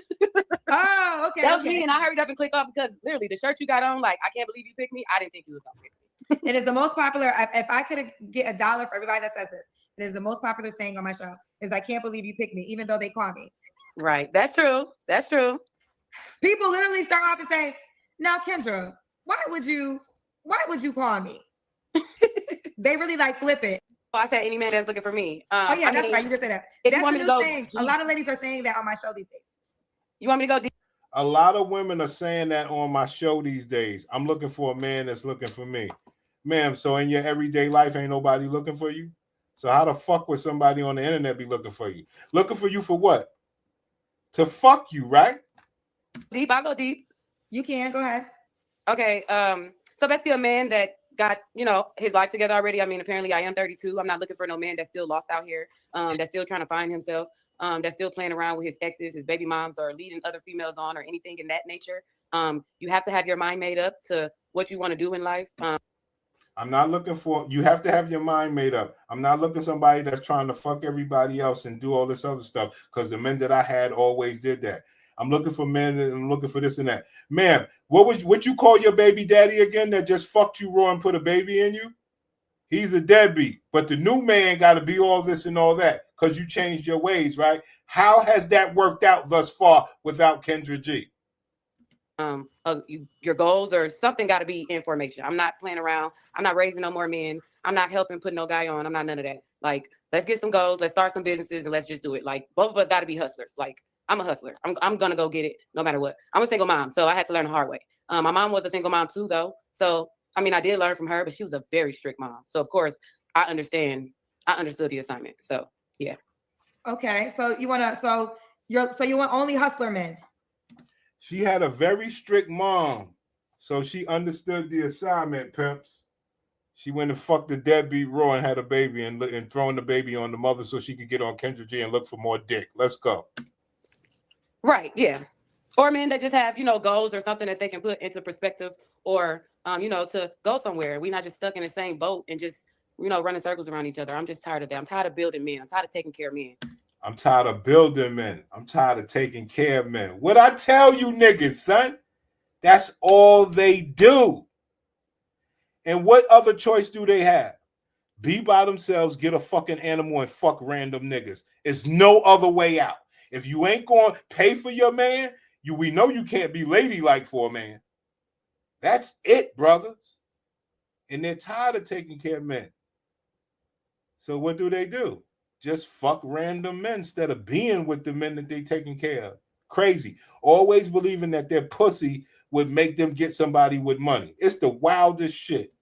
Oh, okay. That was me, and I hurried up and clicked off because literally the shirt you got on, like, I can't believe you picked me. I didn't think you was gonna pick me. It is the most popular. If I could get $1 for everybody that says this, it is the most popular saying on my show. Is I can't believe you picked me, even though they call me. Right. That's true. That's true. People literally start off and say, "Now, Kendra, why would you call me?" They really like flip it. Oh, I said any man that's looking for me. That's right. You just said that. If That's you want the me to new go thing. A lot of ladies are saying that on my show these days. You want me to go deep? A lot of women are saying that on my show these days. I'm looking for a man that's looking for me. Ma'am, so in your everyday life, ain't nobody looking for you? So how the fuck would somebody on the internet be looking for you? Looking for you for what? To fuck you, right? Deep, I'll go deep. You can, go ahead. Okay, so basically a man that got, his life together already. Apparently I am 32. I'm not looking for no man that's still lost out here, that's still trying to find himself, that's still playing around with his exes, his baby moms, or leading other females on, or anything in that nature. You have to have your mind made up to what you want to do in life. I'm not looking for, you have to have your mind made up. I'm not looking for somebody that's trying to fuck everybody else and do all this other stuff, because the men that I had always did that. I'm looking for men and I'm looking for this and that. Ma'am, what you call your baby daddy again that just fucked you raw and put a baby in you? He's a deadbeat. But the new man got to be all this and all that because you changed your ways, right? How has that worked out thus far without Kendra G? Your goals or something got to be information. I'm not playing around. I'm not raising no more men. I'm not helping put no guy on. I'm not none of that. Like, let's get some goals. Let's start some businesses and let's just do it. Like, both of us got to be hustlers. Like, I'm a hustler. I'm gonna go get it no matter what. I'm a single mom, so I had to learn the hard way. My mom was a single mom too, though. So I mean, I did learn from her, but she was a very strict mom. So of course, I understood the assignment. So yeah. Okay, so you want only hustler men. She had a very strict mom, so she understood the assignment, pimps. She went and fucked the deadbeat raw and had a baby and throwing the baby on the mother so she could get on Kendra G and look for more dick. Let's go. Right, yeah. Or men that just have, goals or something that they can put into perspective or, to go somewhere. We're not just stuck in the same boat and just, running circles around each other. I'm just tired of that. I'm tired of building men. I'm tired of taking care of men. I'm tired of building men. I'm tired of taking care of men. What I tell you niggas, son, that's all they do. And what other choice do they have? Be by themselves, get a fucking animal, and fuck random niggas. It's no other way out. If you ain't going to pay for your man, we know you can't be ladylike for a man. That's it, brothers. And they're tired of taking care of men. So what do? Just fuck random men instead of being with the men that they taking care of. Crazy. Always believing that their pussy would make them get somebody with money. It's the wildest shit.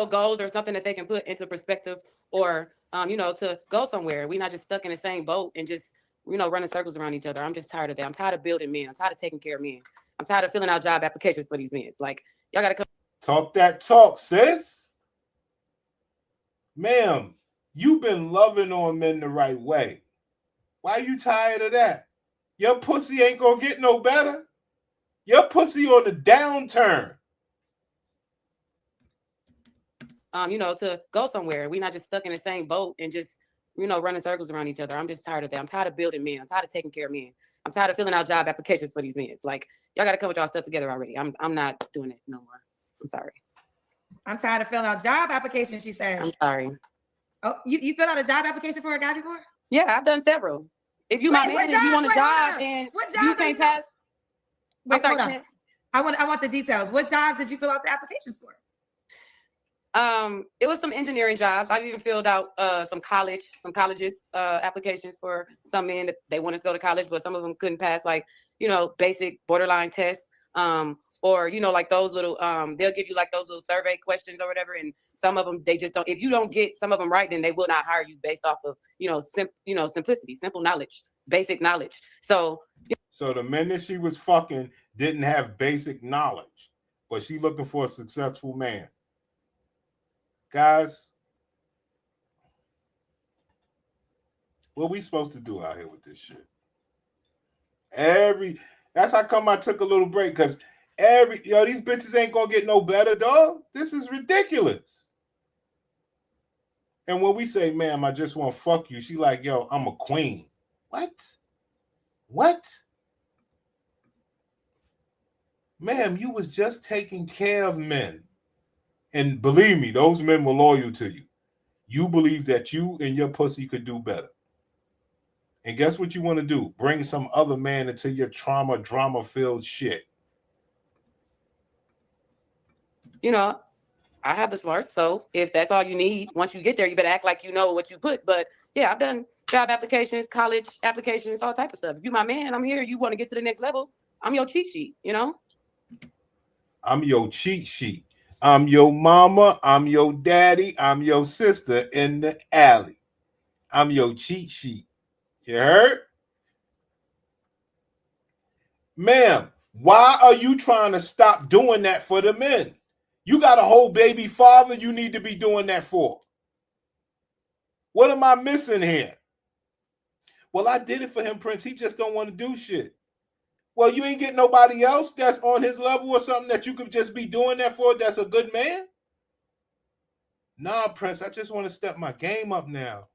Goals or something that they can put into perspective or, to go somewhere. We're not just stuck in the same boat and just, running circles around each other. I'm just tired of that. I'm tired of building men. I'm tired of taking care of men. I'm tired of filling out job applications for these men. It's like, y'all got to come. Talk that talk, sis. Ma'am, you've been loving on men the right way. Why are you tired of that? Your pussy ain't going to get no better. Your pussy on the downturn. To go somewhere. We're not just stuck in the same boat and just, running circles around each other. I'm just tired of that. I'm tired of building men. I'm tired of taking care of men. I'm tired of filling out job applications for these men. It's like, y'all got to come with y'all stuff together already. I'm not doing it no more. I'm sorry. I'm tired of filling out job applications, she said. I'm sorry. Oh, you filled out a job application for a guy before? Yeah, I've done several. If you my man and you want a job and you can't pass. Wait, hold on. I want the details. What jobs did you fill out the applications for? It was some engineering jobs. I've even filled out some colleges applications for some men that they wanted to go to college, but some of them couldn't pass like, basic borderline tests. Or, like those little, they'll give you like those little survey questions or whatever. And some of them, they just don't, if you don't get some of them right, then they will not hire you based off of, simplicity, simple knowledge, basic knowledge. So the men that she was fucking didn't have basic knowledge, but she looking for a successful man. Guys, what we supposed to do out here with this shit? That's how come I took a little break, because these bitches ain't gonna get no better, dog. This is ridiculous. And when we say, ma'am, I just want to fuck you, she like, yo, I'm a queen. What? Ma'am, you was just taking care of men. And believe me, those men were loyal to you. You believe that you and your pussy could do better. And guess what you want to do? Bring some other man into your drama-filled shit. I have the smarts. So if that's all you need, once you get there, you better act like you know what you put. But yeah, I've done job applications, college applications, all type of stuff. If you're my man, I'm here. You want to get to the next level, I'm your cheat sheet, I'm your cheat sheet. I'm your mama, I'm your daddy, I'm your sister in the alley. I'm your cheat sheet. You heard? Ma'am, why are you trying to stop doing that for the men? You got a whole baby father you need to be doing that for. What am I missing here? Well, I did it for him, Prince. He just don't want to do shit. Well, you ain't getting nobody else that's on his level or something that you could just be doing that for that's a good man? Nah, Prince, I just want to step my game up now.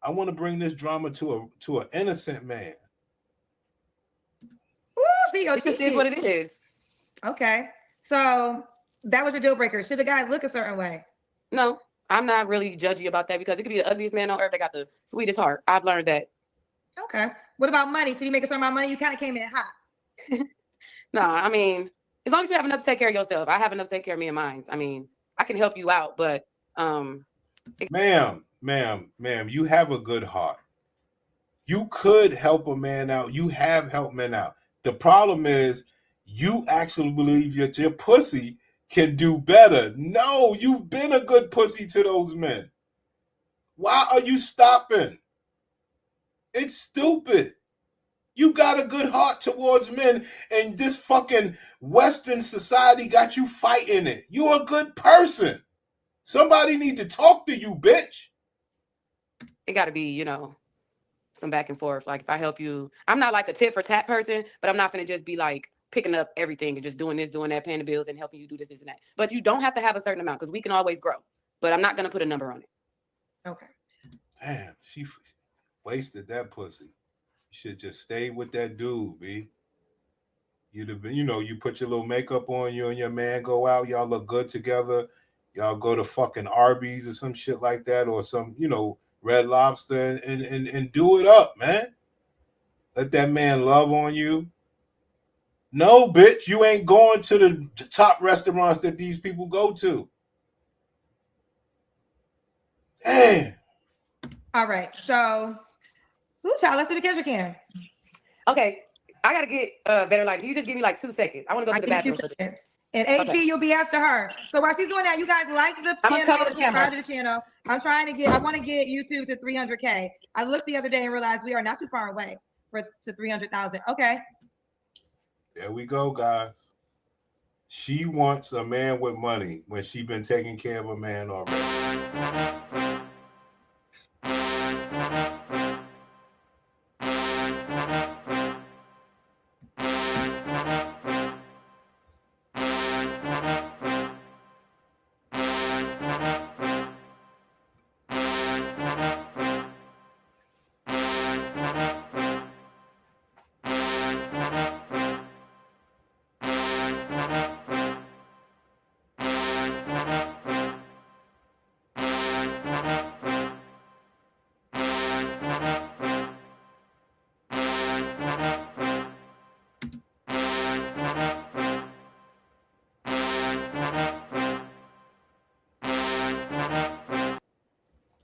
I want to bring this drama to an innocent man. Ooh, it just is what it is. Okay. So that was your deal breaker. Should the guy look a certain way? No, I'm not really judgy about that because it could be the ugliest man on earth that got the sweetest heart. I've learned that. Okay. What about money? So you make a certain amount of money, you kind of came in hot. No, I mean, as long as you have enough to take care of yourself, I have enough to take care of me and mine. I mean, I can help you out, but ma'am, you have a good heart. You could help a man out. You have helped men out. The problem is you actually believe that your pussy can do better. No, you've been a good pussy to those men. Why are you stopping? It's stupid. You got a good heart towards men, and this fucking Western society got you fighting it. You're a good person. Somebody need to talk to you, bitch. it got to be, you know, some back and forth. Like if I help you, I'm not like a tit for tat person, but I'm not gonna just be like picking up everything and just doing this, doing that, paying the bills and helping you do this, and that. But you don't have to have a certain amount because we can always grow. But I'm not gonna put a number on it. Okay. Damn, she wasted that pussy. You should just stay with that dude, B. You'd have been, you know, you put your little makeup on, you and your man go out, y'all look good together. Y'all go to fucking Arby's or some shit like that, or some, you know, Red Lobster, and do it up, man. Let that man love on you. No, bitch, you ain't going to the top restaurants that these people go to. Damn. All right. So, child, let's do the Kendrick can. Okay, I gotta get better light. You just give me like 2 seconds. I want to go to the bathroom. And AP, Okay. you'll be after her. So while she's doing that, you guys like the I'm gonna cover the channel, subscribe camera. to the channel. I want to get YouTube to 300K. I looked the other day and realized we are not too far away to 300,000. Okay. There we go, guys. She wants a man with money when she been taking care of a man already.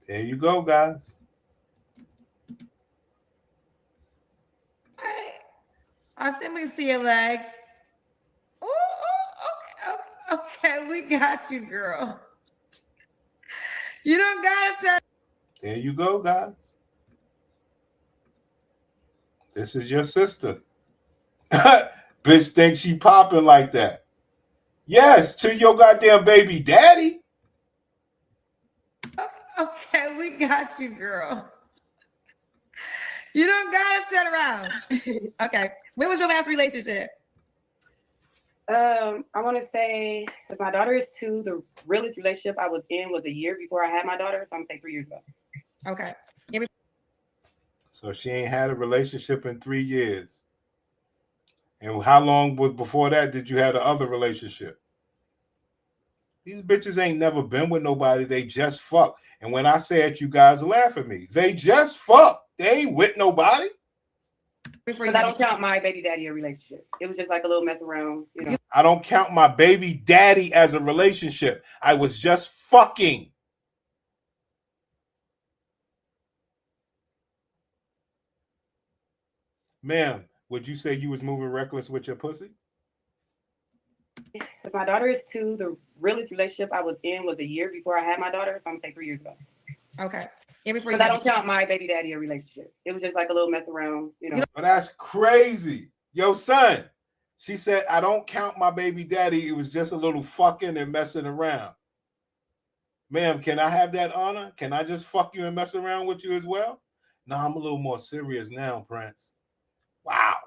There you go, guys. I think we see your legs. Okay, we got you, girl. You don't gotta tell. There you go, guys. This is your sister. Bitch thinks she popping like that. Yes, to your goddamn baby daddy. Okay, we got you, girl. You don't gotta turn around. Okay. When was your last relationship? I want to say, since my daughter is 2, the realest relationship I was in was a year before I had my daughter. So I'm gonna say 3 years ago. Okay. So she ain't had a relationship in 3 years. And how long before that did you have the other relationship? These bitches ain't never been with nobody. They just fuck. And when I say it, you guys laugh at me. They just fuck. They ain't with nobody. Because I don't count my baby daddy a relationship. It was just like a little mess around, you know. I don't count my baby daddy as a relationship. I was just fucking. Ma'am, would you say you was moving reckless with your pussy? Since my daughter is 2, the realest relationship I was in was a year before I had my daughter. So I'm gonna say 3 years ago. Okay. Because I don't count my baby daddy a relationship. It was just like a little mess around, you know. But that's crazy. Yo, son, she said, I don't count my baby daddy. It was just a little fucking and messing around. Ma'am, can I have that honor? Can I just fuck you and mess around with you as well? No, I'm a little more serious now, Prince. Wow.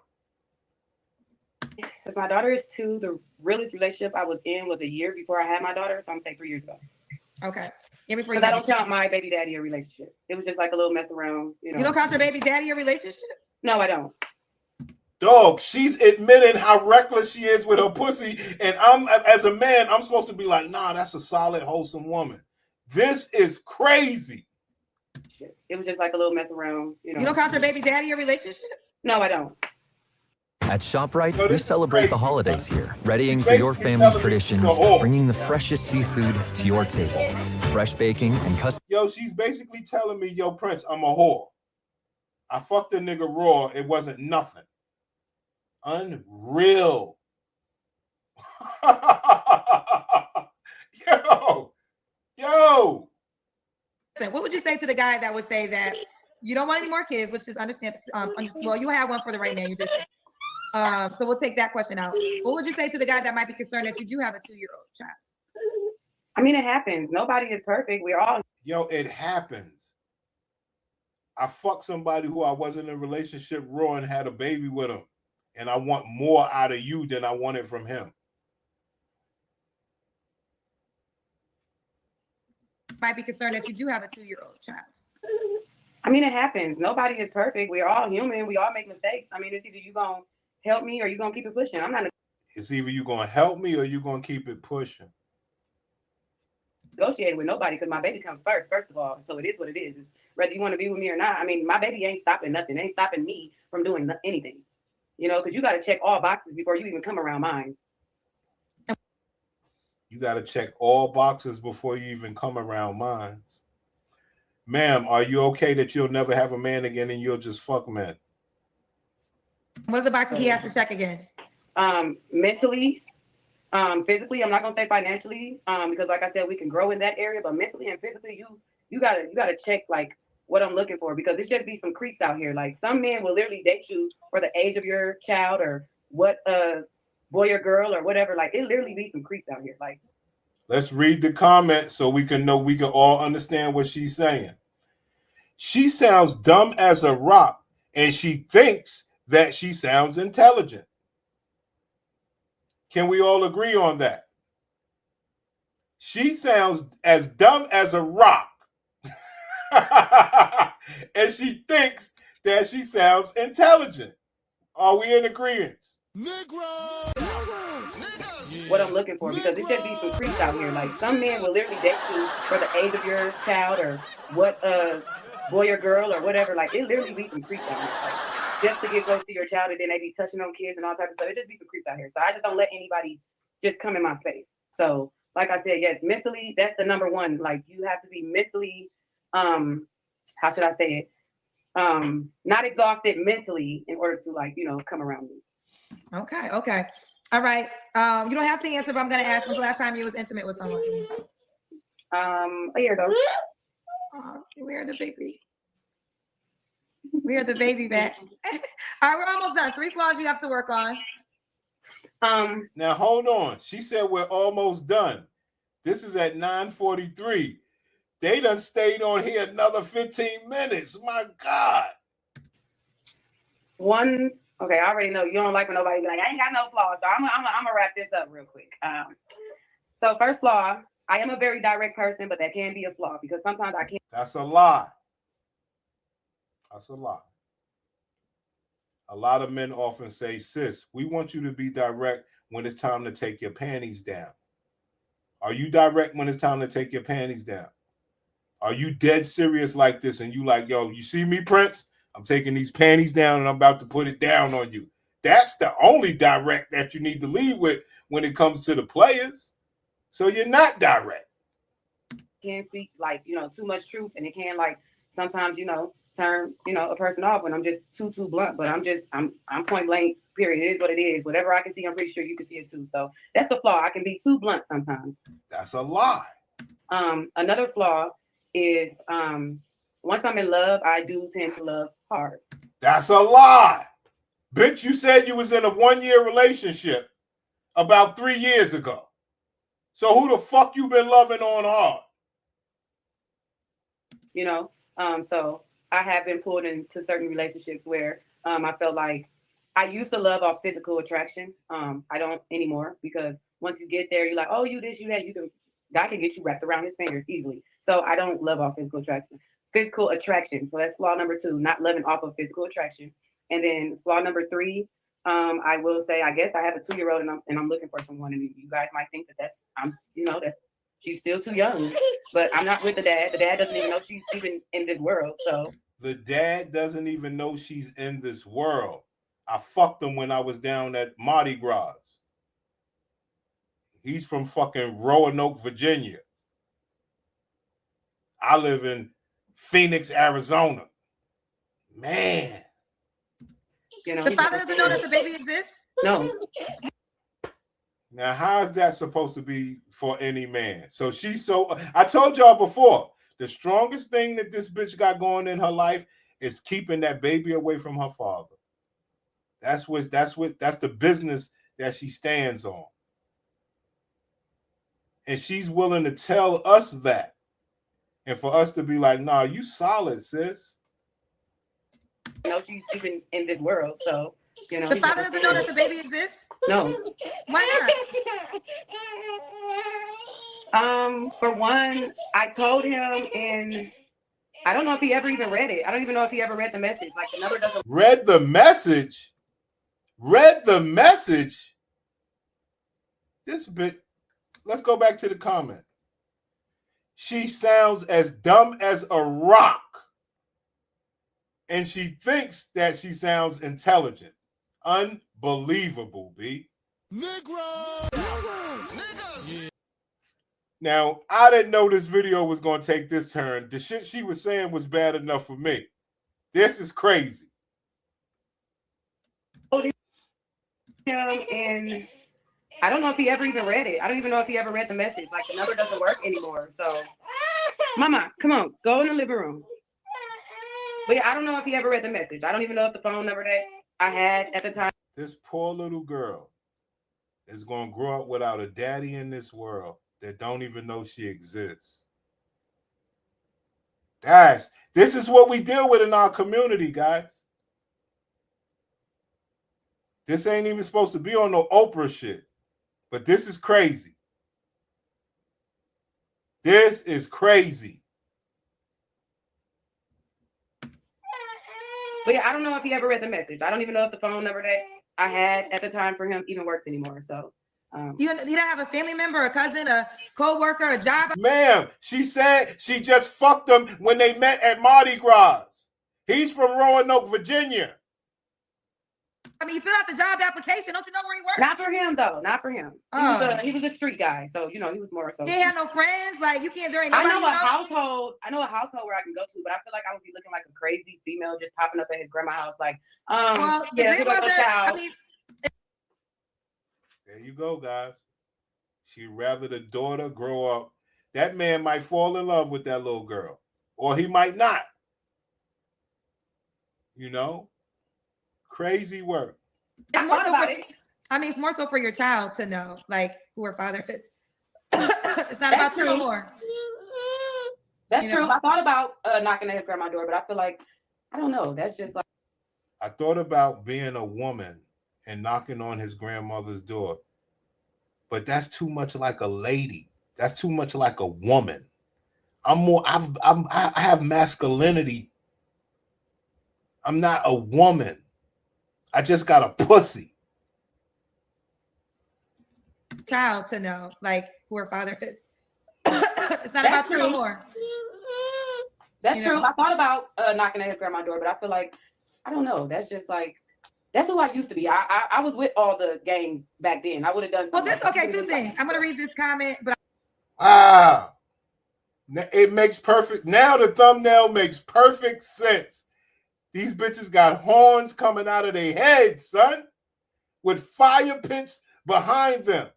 Since my daughter is 2, the realest relationship I was in was a year before I had my daughter. So I'm gonna say 3 years ago. Okay. Because I don't count my baby daddy a relationship. It was just like a little mess around, you know. You don't count your baby daddy a relationship? No, I don't. Dog, she's admitting how reckless she is with her pussy. And I'm, as a man, I'm supposed to be like, nah, that's a solid, wholesome woman. This is crazy. It was just like a little mess around, you know. You don't count your baby daddy a relationship? No, I don't. At ShopRite, Yo, we this is celebrate the crazy, holidays man. here, readying She's for your basically family's telling me she's a traditions, whore. bringing the freshest seafood to your table. Fresh baking and custom. Yo, she's basically telling me, yo, Prince, I'm a whore. I fucked a nigga raw. It wasn't nothing. Unreal. Yo. What would you say to the guy that would say that you don't want any more kids, which is understandable? Well, you have one for the right man. You did say. So we'll take that question out. What would you say to the guy that might be concerned that you do have a 2-year-old child? I mean, it happens. Nobody is perfect. We're all. Yo, it happens. I fucked somebody who I wasn't in a relationship raw and had a baby with him. And I want more out of you than I wanted from him. Might be concerned that you do have a 2-year-old child. I mean, it happens. Nobody is perfect. We're all human. We all make mistakes. I mean, it's either you gonna help me or you gonna keep it pushing. I'm not. It's either you gonna help me or you gonna keep it pushing. Negotiating with nobody because my baby comes first of all. So it is what it is. It's whether you want to be with me or not. I mean, my baby ain't stopping nothing. It ain't stopping me from doing anything. You know, because you got to check all boxes before you even come around mine. You got to check all boxes before you even come around mine. Ma'am, are you okay that you'll never have a man again and you'll just fuck men? What are the boxes he has to check again? Mentally, physically. I'm not gonna say financially, because like I said, we can grow in that area. But mentally and physically, you gotta check like what I'm looking for, because it should be some creeps out here. Like some men will literally date you for the age of your child or what boy or girl or whatever. Like it literally be some creeps out here. Like, let's read the comment so we can all understand what she's saying. She sounds dumb as a rock, and she thinks that she sounds intelligent. Can we all agree on that? She sounds as dumb as a rock, and she thinks that she sounds intelligent. Are we in agreement? what I'm looking for, because it should be some creeps out here. Like some men will literally date you for the age of your child or what boy or girl or whatever. Like it literally be some creeps out here. Like, just to get close to your child, and then they be touching on kids and all types of stuff. It just be some creeps out here. So I just don't let anybody just come in my space. So like I said, yes, mentally, that's the number one. Like you have to be mentally, how should I say it? Not exhausted mentally in order to like, come around me. Okay. All right. You don't have to answer, but I'm gonna ask, when's the last time you was intimate with someone? A year ago. Oh, where the baby? Where the baby back? All right, we're almost done. 3 flaws you have to work on. Now hold on. She said we're almost done. This is at 9:43. They done stayed on here another 15 minutes. My God. Okay, I already know you don't like when nobody be like, I ain't got no flaws. So I'm gonna wrap this up real quick. So first flaw, I am a very direct person, but that can be a flaw because sometimes I can't. That's a lie. That's a lie. A lot of men often say, sis, we want you to be direct when it's time to take your panties down. Are you direct when it's time to take your panties down? Are you dead serious like this? And you like, yo, you see me, Prince? I'm taking these panties down and I'm about to put it down on you. That's the only direct that you need to lead with when it comes to the players. So you're not direct. Can't speak like, too much truth, and it can like sometimes, turn, a person off when I'm just too blunt, but I'm point blank, period. It is what it is. Whatever I can see, I'm pretty sure you can see it too. So that's the flaw. I can be too blunt sometimes. That's a lie. Another flaw is once I'm in love, I do tend to love hard. That's a lie. Bitch, you said you was in a 1-year relationship about 3 years ago. So who the fuck you been loving on hard? So I have been pulled into certain relationships where I felt like I used to love off physical attraction. I don't anymore, because once you get there, you're like, oh, you this, you that, God can get you wrapped around his fingers easily. So I don't love off physical attraction. Physical attraction. So that's flaw number 2, not loving off of physical attraction. And then flaw number 3, I will say, I guess I have a 2-year-old and I'm looking for someone, and you guys might think that she's still too young, but I'm not with the dad. The dad doesn't even know she's even in this world. So the dad doesn't even know she's in this world. I fucked him when I was down at Mardi Gras. He's from fucking Roanoke, Virginia. I live in Phoenix, Arizona. Man. You know, The father doesn't know that the baby exists? No. Now, how is that supposed to be for any man? So she's so, I told y'all before, the strongest thing that this bitch got going in her life is keeping that baby away from her father. That's the business that she stands on. And she's willing to tell us that. And for us to be like, nah, you solid, sis. You know, she's even in this world, so, you know. The father doesn't know that the baby exists? No. Why not? For one, I told him, and I don't know if he ever even read it. I don't even know if he ever read the message. Like, the number doesn't. Read the message? Read the message? This bit, let's go back to the comment. She sounds as dumb as a rock. And she thinks that she sounds intelligent. Unbelievable, B. Negro! Yeah. Now, I didn't know this video was going to take this turn. The shit she was saying was bad enough for me. This is crazy. And I don't know if he ever even read it. I don't even know if he ever read the message. Like, the number doesn't work anymore. So, Mama, come on, go in the living room. But yeah, I don't know if he ever read the message. I don't even know if the phone number that I had at the time. This poor little girl is going to grow up without a daddy in this world that don't even know she exists. This is what we deal with in our community, guys. This ain't even supposed to be on no Oprah shit. But this is crazy. This is crazy. But yeah, I don't know if he ever read the message. I don't even know if the phone number that I had at the time for him even works anymore. So, you don't have a family member, a cousin, a co-worker, a job? Ma'am, she said she just fucked him when they met at Mardi Gras. He's from Roanoke, Virginia. I mean, you fill out the job application. Don't you know where he works? Not for him, though. Not for him. He was a street guy. So, you know, he was more so. He had no friends. Like, you can't, there ain't I nobody. know a household where I can go to, but I feel like I would be looking like a crazy female just popping up at his grandma's house. Like, well, yeah, I mean, there you go, guys. She'd rather the daughter grow up. That man might fall in love with that little girl, or he might not. You know? Crazy work. I thought about it. I mean, it's more so for your child to know, like, who her father is. It's not about you no more. That's true. I thought about knocking at his grandma's door, but I feel like, I don't know. That's just like. I thought about being a woman and knocking on his grandmother's door, but that's too much like a lady. That's too much like a woman. I have masculinity. I'm not a woman. I just got a pussy. Child to know, like, who her father is. It's not about you no more. That's true. I thought about knocking at his grandma's door, but I feel like, I don't know. That's just like, that's who I used to be. I was with all the gangs back then. I would have done something. Well, two things. I'm going to read this comment, but. It makes perfect. Now the thumbnail makes perfect sense. These bitches got horns coming out of their heads, son, with fire pits behind them.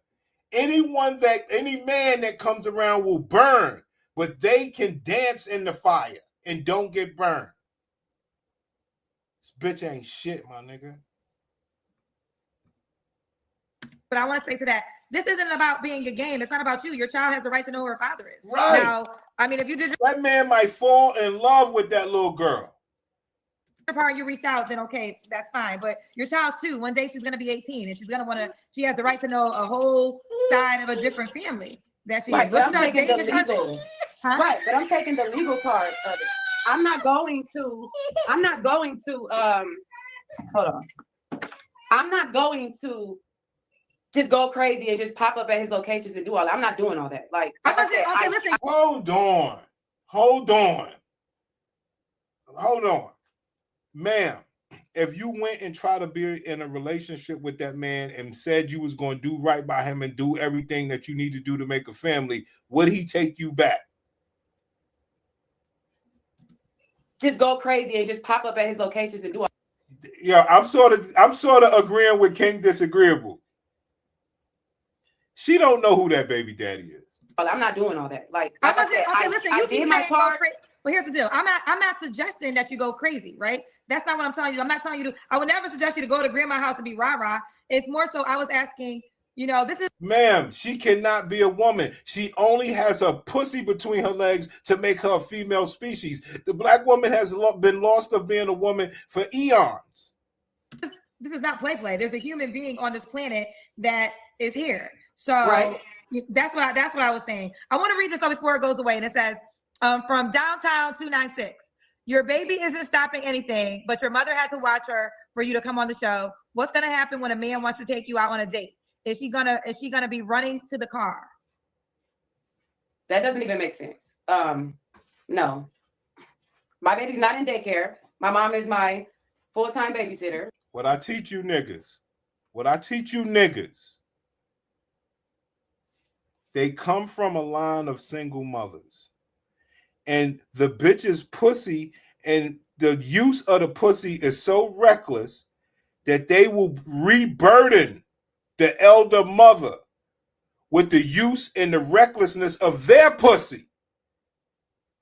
Any man that comes around will burn, but they can dance in the fire and don't get burned. This bitch ain't shit, my nigga. But I want to say to that, this isn't about being a game. It's not about you. Your child has the right to know who her father is. Right. Now, I mean, if you did that man might fall in love with that little girl. Part you reach out, then okay, that's fine. But your child's too. One day she's gonna be 18, and she's gonna want to. She has the right to know a whole side of a different family that she right, has. but I'm taking the legal. Right, but I'm taking the legal part of it. I'm not going to. Hold on. I'm not going to just go crazy and just pop up at his locations and do all that. I'm not doing all that. Like, listen. Hold on. Ma'am, if you went and tried to be in a relationship with that man and said you was going to do right by him and do everything that you need to do to make a family, would he take you back? Just go crazy and just pop up at his locations and do all. Yeah, I'm sort of agreeing with King Disagreeable. She don't know who that baby daddy is. I'm not doing all that. Like I I wasn't said, okay. I Listen, I you did keep my saying go part. crazy. Well, here's the deal. I'm not suggesting that you go crazy, right? That's not what I'm telling you. I'm not telling you to. I would never suggest you to go to grandma's house and be rah rah. It's more so I was asking. You know, this is. Ma'am, she cannot be a woman. She only has a pussy between her legs to make her a female species. The black woman has been lost of being a woman for eons. This is not play. There's a human being on this planet that is here. So Right. that's what I was saying. I want to read this before it goes away. And it says, from Downtown 296, your baby isn't stopping anything, but your mother had to watch her for you to come on the show. What's gonna happen when a man wants to take you out on a date? Is she gonna be running to the car? That doesn't even make sense. No. My baby's not in daycare. My mom is my full-time babysitter. What I teach you niggas, they come from a line of single mothers. And the bitch's pussy and the use of the pussy is so reckless that they will reburden the elder mother with the use and the recklessness of their pussy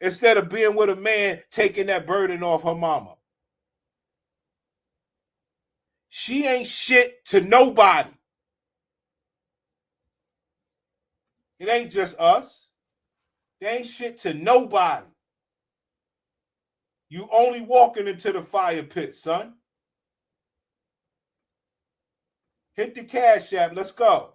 instead of being with a man taking that burden off her mama. She ain't shit to nobody. It ain't just us. They ain't shit to nobody. You only walking into the fire pit, son. Hit the cash app. Let's go.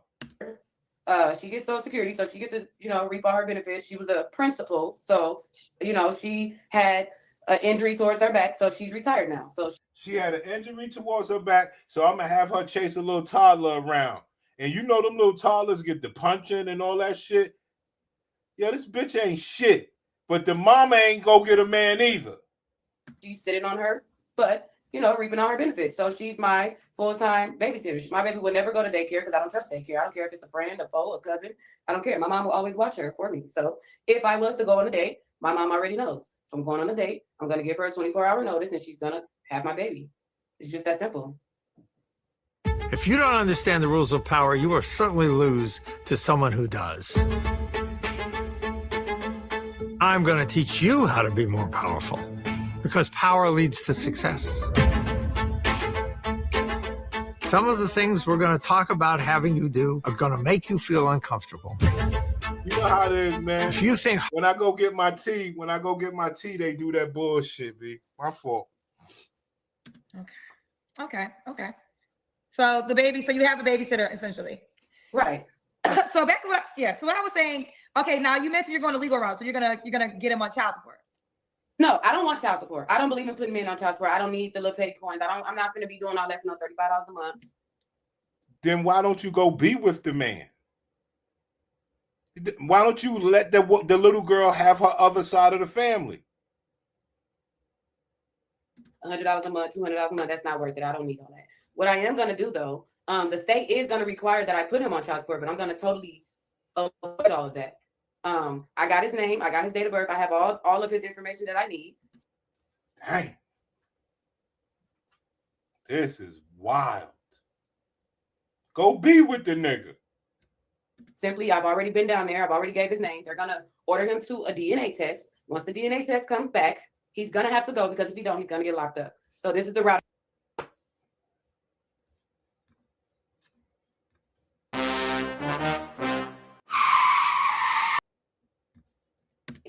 She gets Social Security, so she gets to, reap all her benefits. She was a principal, so, she had an injury towards her back, so she's retired now. So she had an injury towards her back, so I'm gonna have her chase a little toddler around. And you know them little toddlers get the punching and all that shit. Yeah, this bitch ain't shit, but the mama ain't go get a man either. She's sitting on her, but reaping all her benefits. So she's my full-time babysitter. My baby would never go to daycare because I don't trust daycare. I don't care if it's a friend, a foe, a cousin. I don't care. My mom will always watch her for me. So if I was to go on a date, my mom already knows. If I'm going on a date, I'm going to give her a 24-hour notice and she's going to have my baby. It's just that simple. If you don't understand the rules of power, you will certainly lose to someone who does. I'm going to teach you how to be more powerful, because power leads to success. Some of the things we're going to talk about having you do are going to make you feel uncomfortable. You know how it is, man. If you think when I go get my tea, they do that bullshit, B. My fault. Okay. So you have a babysitter essentially. Right. So back to what I was saying. Okay, now you mentioned you're going to legal route, so you're gonna get him on child support. No, I don't want child support. I don't believe in putting men on child support. I don't need the little petty coins. I'm not gonna be doing all that for no $35 a month. Then why don't you go be with the man? Why don't you let the little girl have her other side of the family? $100 a month, $200 a month. That's not worth it. I don't need all that. What I am gonna do though, the state is gonna require that I put him on child support, but I'm gonna totally avoid all of that. I got his name, I got his date of birth, I have all of his information that I need. Dang. This is wild. Go be with the nigga. Simply, I've already been down there. I've already gave his name. They're gonna order him to a DNA test. Once the DNA test comes back, he's gonna have to go, because if he don't, he's gonna get locked up. So this is the route.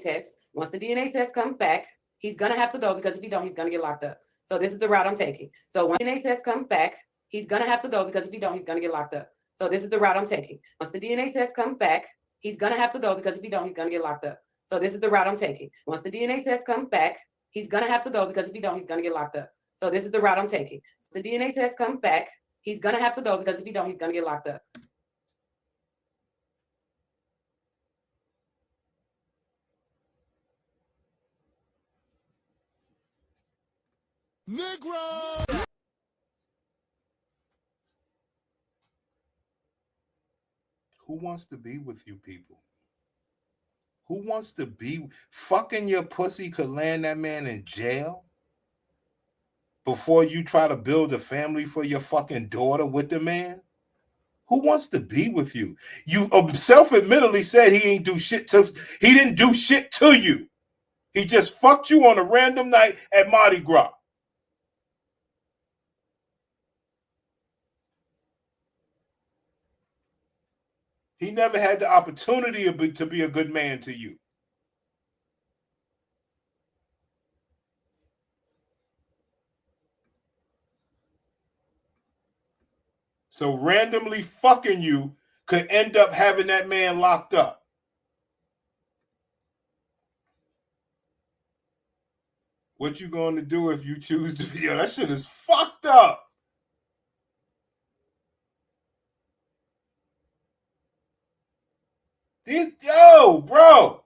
Test. Once the DNA test comes back, he's gonna have to go, because if he don't, he's gonna get locked up. So this is the route I'm taking. So once the DNA test comes back, he's gonna have to go, because if he don't, he's gonna get locked up. So this is the route I'm taking. Once the DNA test comes back, he's gonna have to go, because if he don't, he's gonna get locked up. So this is the route I'm taking. Once the DNA test comes back, he's gonna have to go, because if he don't, he's gonna get locked up. So this is the route I'm taking. The DNA test comes back, he's gonna have to go, because if he don't, he's gonna get locked up. Negro! Who wants to be with you people? Who wants to be fucking your pussy could land that man in jail before you try to build a family for your fucking daughter with the man? Who wants to be with you? You self-admittedly said he didn't do shit to you. He just fucked you on a random night at Mardi Gras. He never had the opportunity to be a good man to you. So randomly fucking you could end up having that man locked up. What you going to do if you choose to be? Yo, that shit is fucked up. Yo, bro.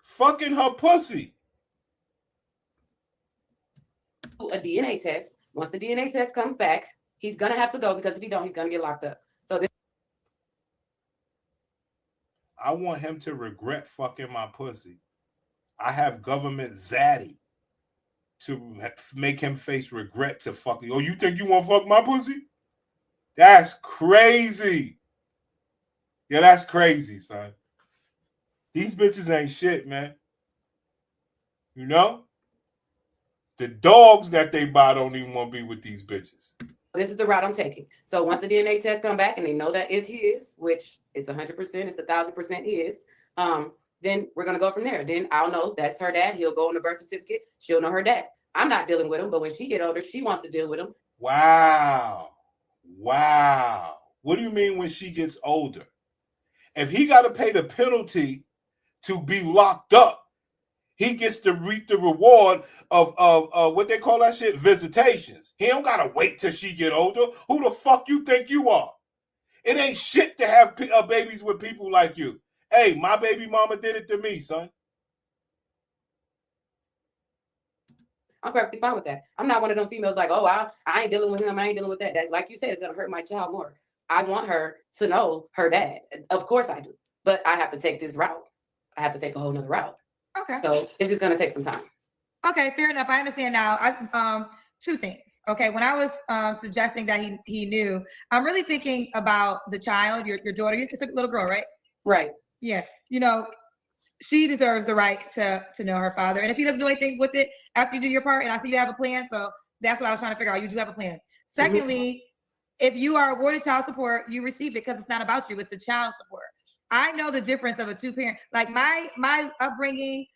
Fucking her pussy. A DNA test. Once the DNA test comes back, he's gonna have to go, because if he don't, he's gonna get locked up. So this I want him to regret fucking my pussy. I have government zaddy to make him face regret to fucking. Oh, you think you want to fuck my pussy? That's crazy. Yeah, that's crazy, son. These bitches ain't shit, man. You know? The dogs that they buy don't even want to be with these bitches. This is the route I'm taking. So once the DNA test come back and they know that is his, which it's 100%, it's 1,000% his, then we're gonna go from there. Then I'll know that's her dad. He'll go on the birth certificate. She'll know her dad. I'm not dealing with him, but when she get older, she wants to deal with him. Wow. What do you mean when she gets older? If he got to pay the penalty to be locked up, he gets to reap the reward of what they call that shit, visitations. He don't gotta wait till she get older. Who the fuck you think you are? It ain't shit to have babies with people like you. Hey, my baby mama did it to me, son. I'm perfectly fine with that. I'm not one of them females like, oh, I ain't dealing with him. I ain't dealing with that. Like you said, it's gonna hurt my child more. I want her to know her dad. Of course I do. But I have to take this route. I have to take a whole nother route. Okay. So it's just gonna take some time. Okay, fair enough. I understand now. Two things. Okay, when I was suggesting that he knew, I'm really thinking about the child, your daughter. It's a little girl, right? Right. Yeah. You know, she deserves the right to know her father. And if he doesn't do anything with it after you do your part, and I see you have a plan, so that's what I was trying to figure out. You do have a plan. Secondly, if you are awarded child support, you receive it because it's not about you, it's the child support. I know the difference of a two-parent. Like my upbringing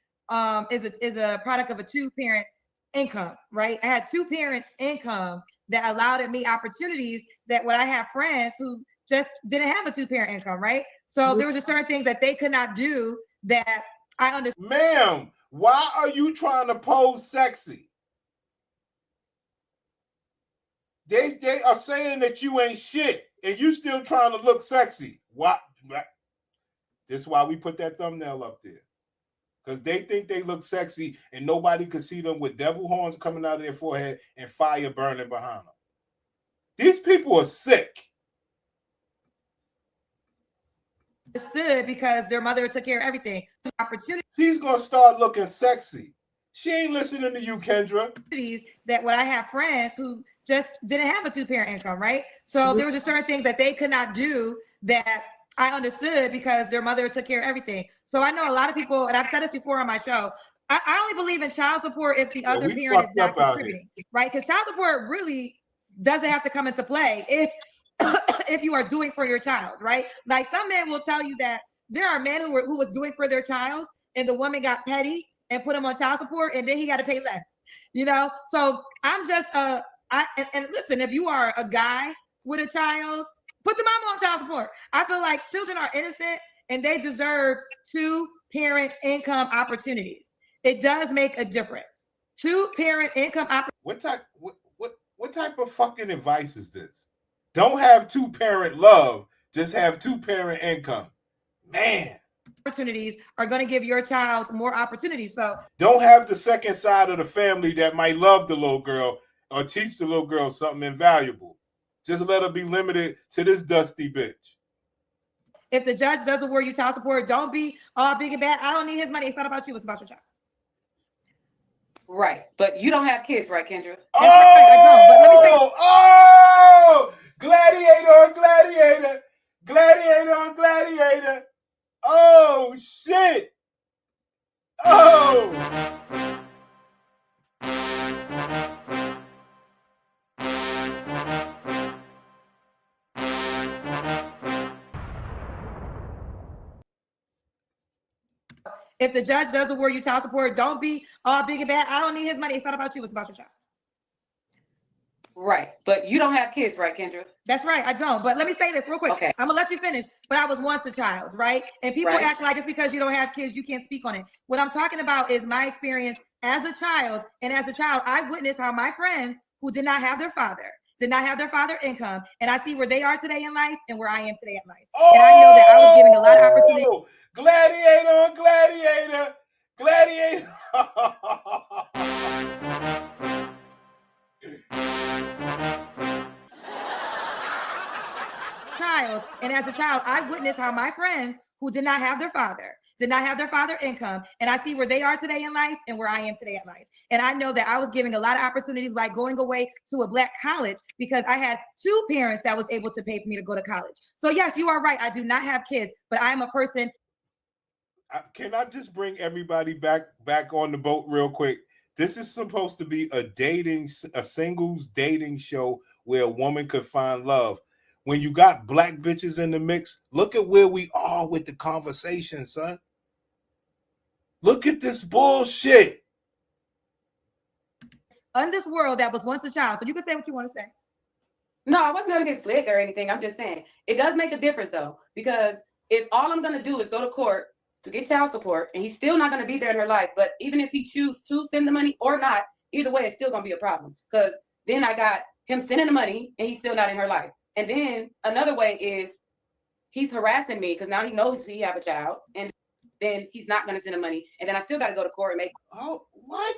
is a product of a two-parent income, right? I had two parents' income that allowed me opportunities that when I have friends who just didn't have a two-parent income, right? So there was just certain things that they could not do that I understand. Ma'am, why are you trying to pose sexy? They are saying that you ain't shit, and you still trying to look sexy. What? This is why we put that thumbnail up there. Because they think they look sexy, and nobody could see them with devil horns coming out of their forehead and fire burning behind them. These people are sick. Understood because their mother took care of everything. Opportunities. She's gonna start looking sexy. She ain't listening to you, Kendra. That when I have friends who just didn't have a two-parent income, right? So there was just certain things that they could not do that I understood because their mother took care of everything. So I know a lot of people, and I've said this before on my show, I only believe in child support if the other parent is not contributing, right? Because child support really doesn't have to come into play if you are doing for your child, right? Like some men will tell you that there are men who was doing for their child and the woman got petty and put him on child support and then he got to pay less, you know? So I'm just, and listen, if you are a guy with a child, put the mama on child support. I feel like children are innocent and they deserve two-parent income opportunities. It does make a difference. Two-parent income opportunities. What type of fucking advice is this? Don't have two-parent love, just have two-parent income. Man. Opportunities are going to give your child more opportunities. So don't have the second side of the family that might love the little girl or teach the little girl something invaluable. Just let her be limited to this dusty bitch. If the judge does award you child support, don't be all big and bad. I don't need his money. It's not about you. It's about your child. Right. But you don't have kids, right, Kendra? Oh, right, I don't, but let me say oh, gladiator on gladiator. Gladiator on gladiator. Oh, shit. Oh. If the judge does award you child support, don't be all big and bad. I don't need his money. It's not about you. It's about your child. Right. But you don't have kids, right, Kendra? That's right. I don't. But let me say this real quick. Okay. I'm going to let you finish. But I was once a child, right? And people Right. act like it's because you don't have kids, you can't speak on it. What I'm talking about is my experience as a child. And as a child, I witnessed how my friends who did not have their father income, and I see where they are today in life and where I am today in life. Oh, and I know that I was giving a lot of opportunity. Gladiator on gladiator. Gladiator. Child, and as a child, I witnessed how my friends who did not have their father income, and I see where they are today in life and where I am today in life. And I know that I was giving a lot of opportunities, like going away to a Black college, because I had two parents that was able to pay for me to go to college. So yes, you are right. I do not have kids, but I am a person. Can I just bring everybody back on the boat real quick? This is supposed to be a singles dating show where a woman could find love. When you got Black bitches in the mix, look at where we are with the conversation, son. Look at this bullshit. In this world that was once a child. So you can say what you want to say. No, I wasn't going to get slick or anything. I'm just saying it does make a difference, though, because if all I'm going to do is go to court to get child support and he's still not going to be there in her life, but even if he chooses to send the money or not, either way, it's still going to be a problem, because then I got him sending the money and he's still not in her life. And then another way is he's harassing me because now he knows he have a child, and then he's not going to send the money, and then I still got to go to court and make. Oh, what?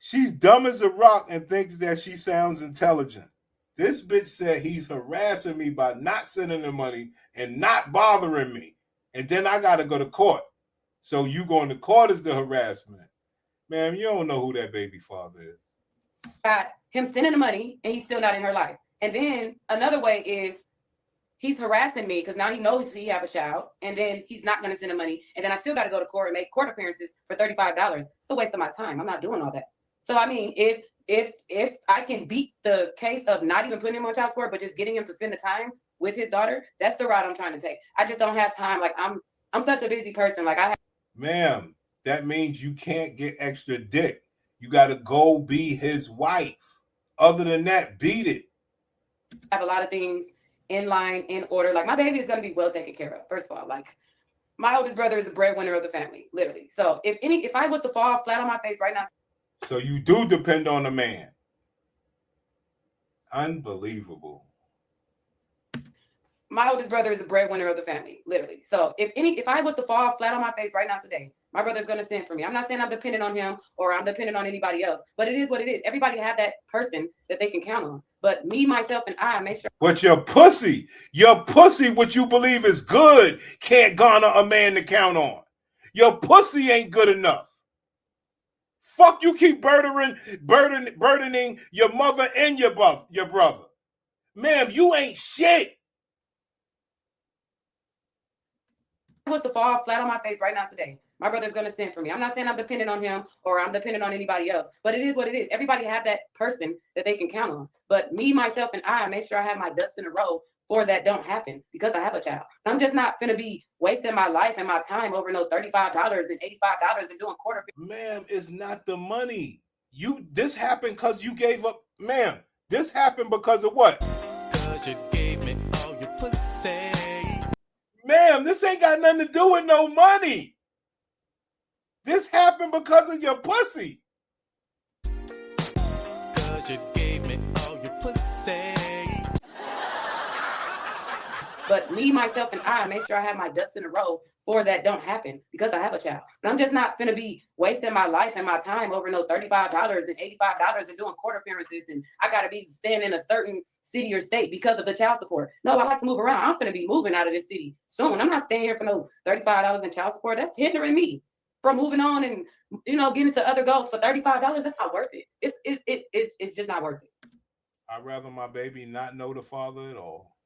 She's dumb as a rock and thinks that she sounds intelligent. This bitch said he's harassing me by not sending the money and not bothering me, and then I got to go to court. So you going to court is the harassment. Ma'am, you don't know who that baby father is. Got him sending the money and he's still not in her life. And then another way is he's harassing me because now he knows he have a child, and then he's not going to send the money, and then I still got to go to court and make court appearances for $35. It's a waste of my time. I'm not doing all that. So I mean, if I can beat the case of not even putting him on child support, but just getting him to spend the time with his daughter, that's the route I'm trying to take. I just don't have time. Like I'm such a busy person. Like Ma'am, that means you can't get extra dick. You got to go be his wife. Other than that, beat it. I have a lot of things in line, in order. Like my baby is going to be well taken care of. First of all, like my oldest brother is the breadwinner of the family, literally. So if I was to fall flat on my face right now. So you do depend on a man. Unbelievable. My oldest brother is the breadwinner of the family, literally. So if I was to fall flat on my face right now today, my brother's going to send for me. I'm not saying I'm dependent on him or I'm dependent on anybody else, but it is what it is. Everybody have that person that they can count on. But me, myself, and I make sure. But your pussy, what you believe is good, can't garner a man to count on. Your pussy ain't good enough. Fuck, you keep burdening your mother and your brother. Ma'am, you ain't shit. If I was to fall flat on my face right now today, my brother's going to send for me. I'm not saying I'm dependent on him or I'm dependent on anybody else, but it is what it is. Everybody have that person that they can count on. But me, myself, and I make sure I have my ducks in a row for that don't happen because I have a child. I'm just not going to be wasting my life and my time over no $35 and $85 and doing quarter. Ma'am, it's not the money. This happened because you gave up. Ma'am, this happened because of what? Because you gave me all your pussy. Ma'am, this ain't got nothing to do with no money. This happened because of your pussy. Because you gave me all your pussy. But me, myself, and I make sure I have my ducks in a row for that don't happen because I have a child. But I'm just not gonna be wasting my life and my time over no $35 and $85 and doing court appearances, and I gotta be staying in a certain city or state because of the child support. No, I like to move around. I'm gonna be moving out of this city soon. I'm not staying here for no $35 in child support. That's hindering me from moving on and getting to other goals for $35. That's not worth it. It's just not worth it. I'd rather my baby not know the father at all.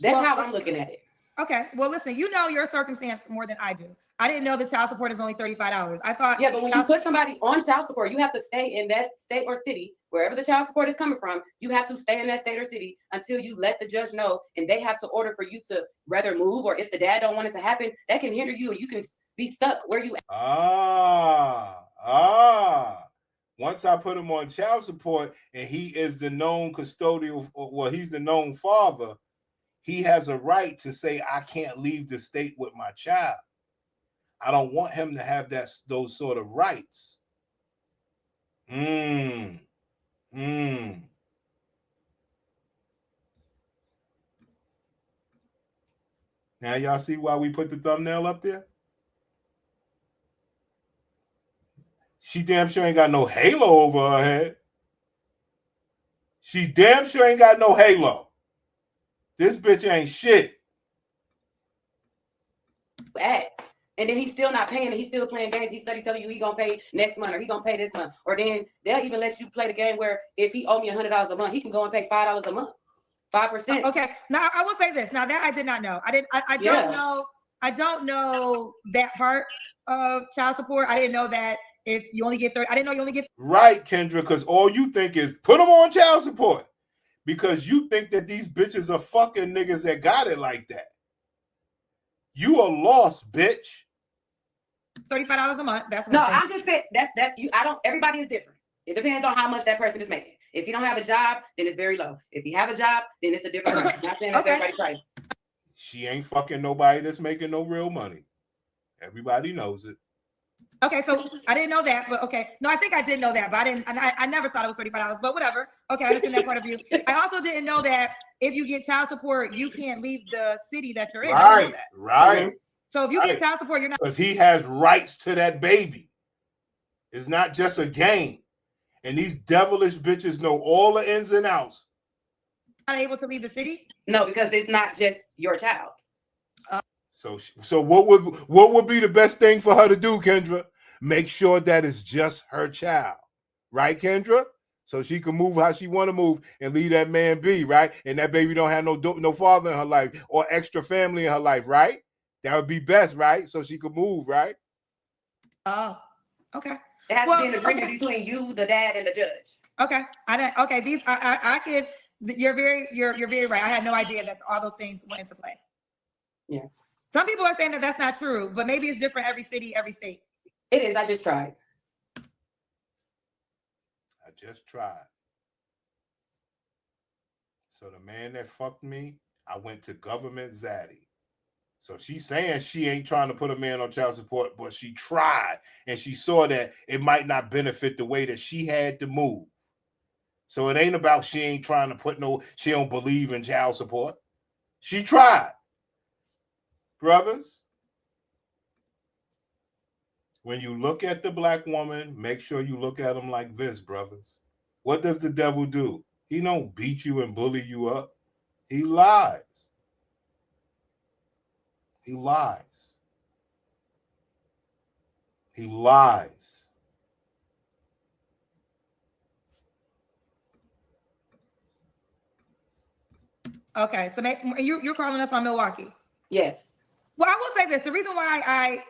That's how I'm looking at it. Okay. Well, listen, you know your circumstance more than I do. I didn't know the child support is only $35. I thought. Yeah, but when you put somebody on child support, you have to stay in that state or city, wherever the child support is coming from. You have to stay in that state or city until you let the judge know, and they have to order for you to rather move, or if the dad don't want it to happen, that can hinder you, and you can be stuck where you. Once I put him on child support, and he is the known custodial, well, he's the known father. He has a right to say, I can't leave the state with my child. I don't want him to have those sort of rights. Now y'all see why we put the thumbnail up there? She damn sure ain't got no halo over her head. She damn sure ain't got no halo. This bitch ain't shit. And then he's still not paying, and he's still playing games. He's telling you he gonna pay next month, or he gonna pay this month, or then they'll even let you play the game where if he owe me $100 a month, he can go and pay $5 a month, 5%. Okay. Now I will say this. Now that I did not know. I don't know. I don't know that part of child support. I didn't know that if you only get 30. I didn't know you only get. Right, Kendra, because all you think is put them on child support. Because you think that these bitches are fucking niggas that got it like that. You a lost bitch. $35 a month. That's no. I'm just saying that's you. I don't. Everybody is different. It depends on how much that person is making. If you don't have a job, then it's very low. If you have a job, then it's a different price. I'm not saying that's everybody's price. She ain't fucking nobody that's making no real money. Everybody knows it. Okay, so I didn't know that, but okay. No, I think I did know that, but I didn't. I never thought it was $35, but whatever. Okay, I understand that point of view. I also didn't know that if you get child support, you can't leave the city that you're in. Right, right. So if you get child support, you're not. Because he has rights to that baby. It's not just a game. And these devilish bitches know all the ins and outs. Not able to leave the city? No, because it's not just your child. So what would be the best thing for her to do, Kendra? Make sure that it's just her child, right, Kendra? So she can move how she want to move and leave that man be, right? And that baby don't have no father in her life or extra family in her life, right? That would be best, right? So she could move, right? Oh, okay. It has to be an agreement between you, the dad, and the judge. Okay, I could. You're very right. I had no idea that all those things went into play. Yeah. Some people are saying that that's not true, but maybe it's different every city, every state. It is. I just tried. So the man that fucked me, I went to government zaddy. So she's saying she ain't trying to put a man on child support, but she tried, and she saw that it might not benefit the way that she had to move. So it ain't about she ain't trying to put she don't believe in child support. She tried. Brothers, when you look at the black woman, make sure you look at them like this, brothers. What does the devil do? He don't beat you and bully you up. He lies. He lies. He lies. Okay, so you're calling us from Milwaukee. Yes. Well, I will say this: the reason why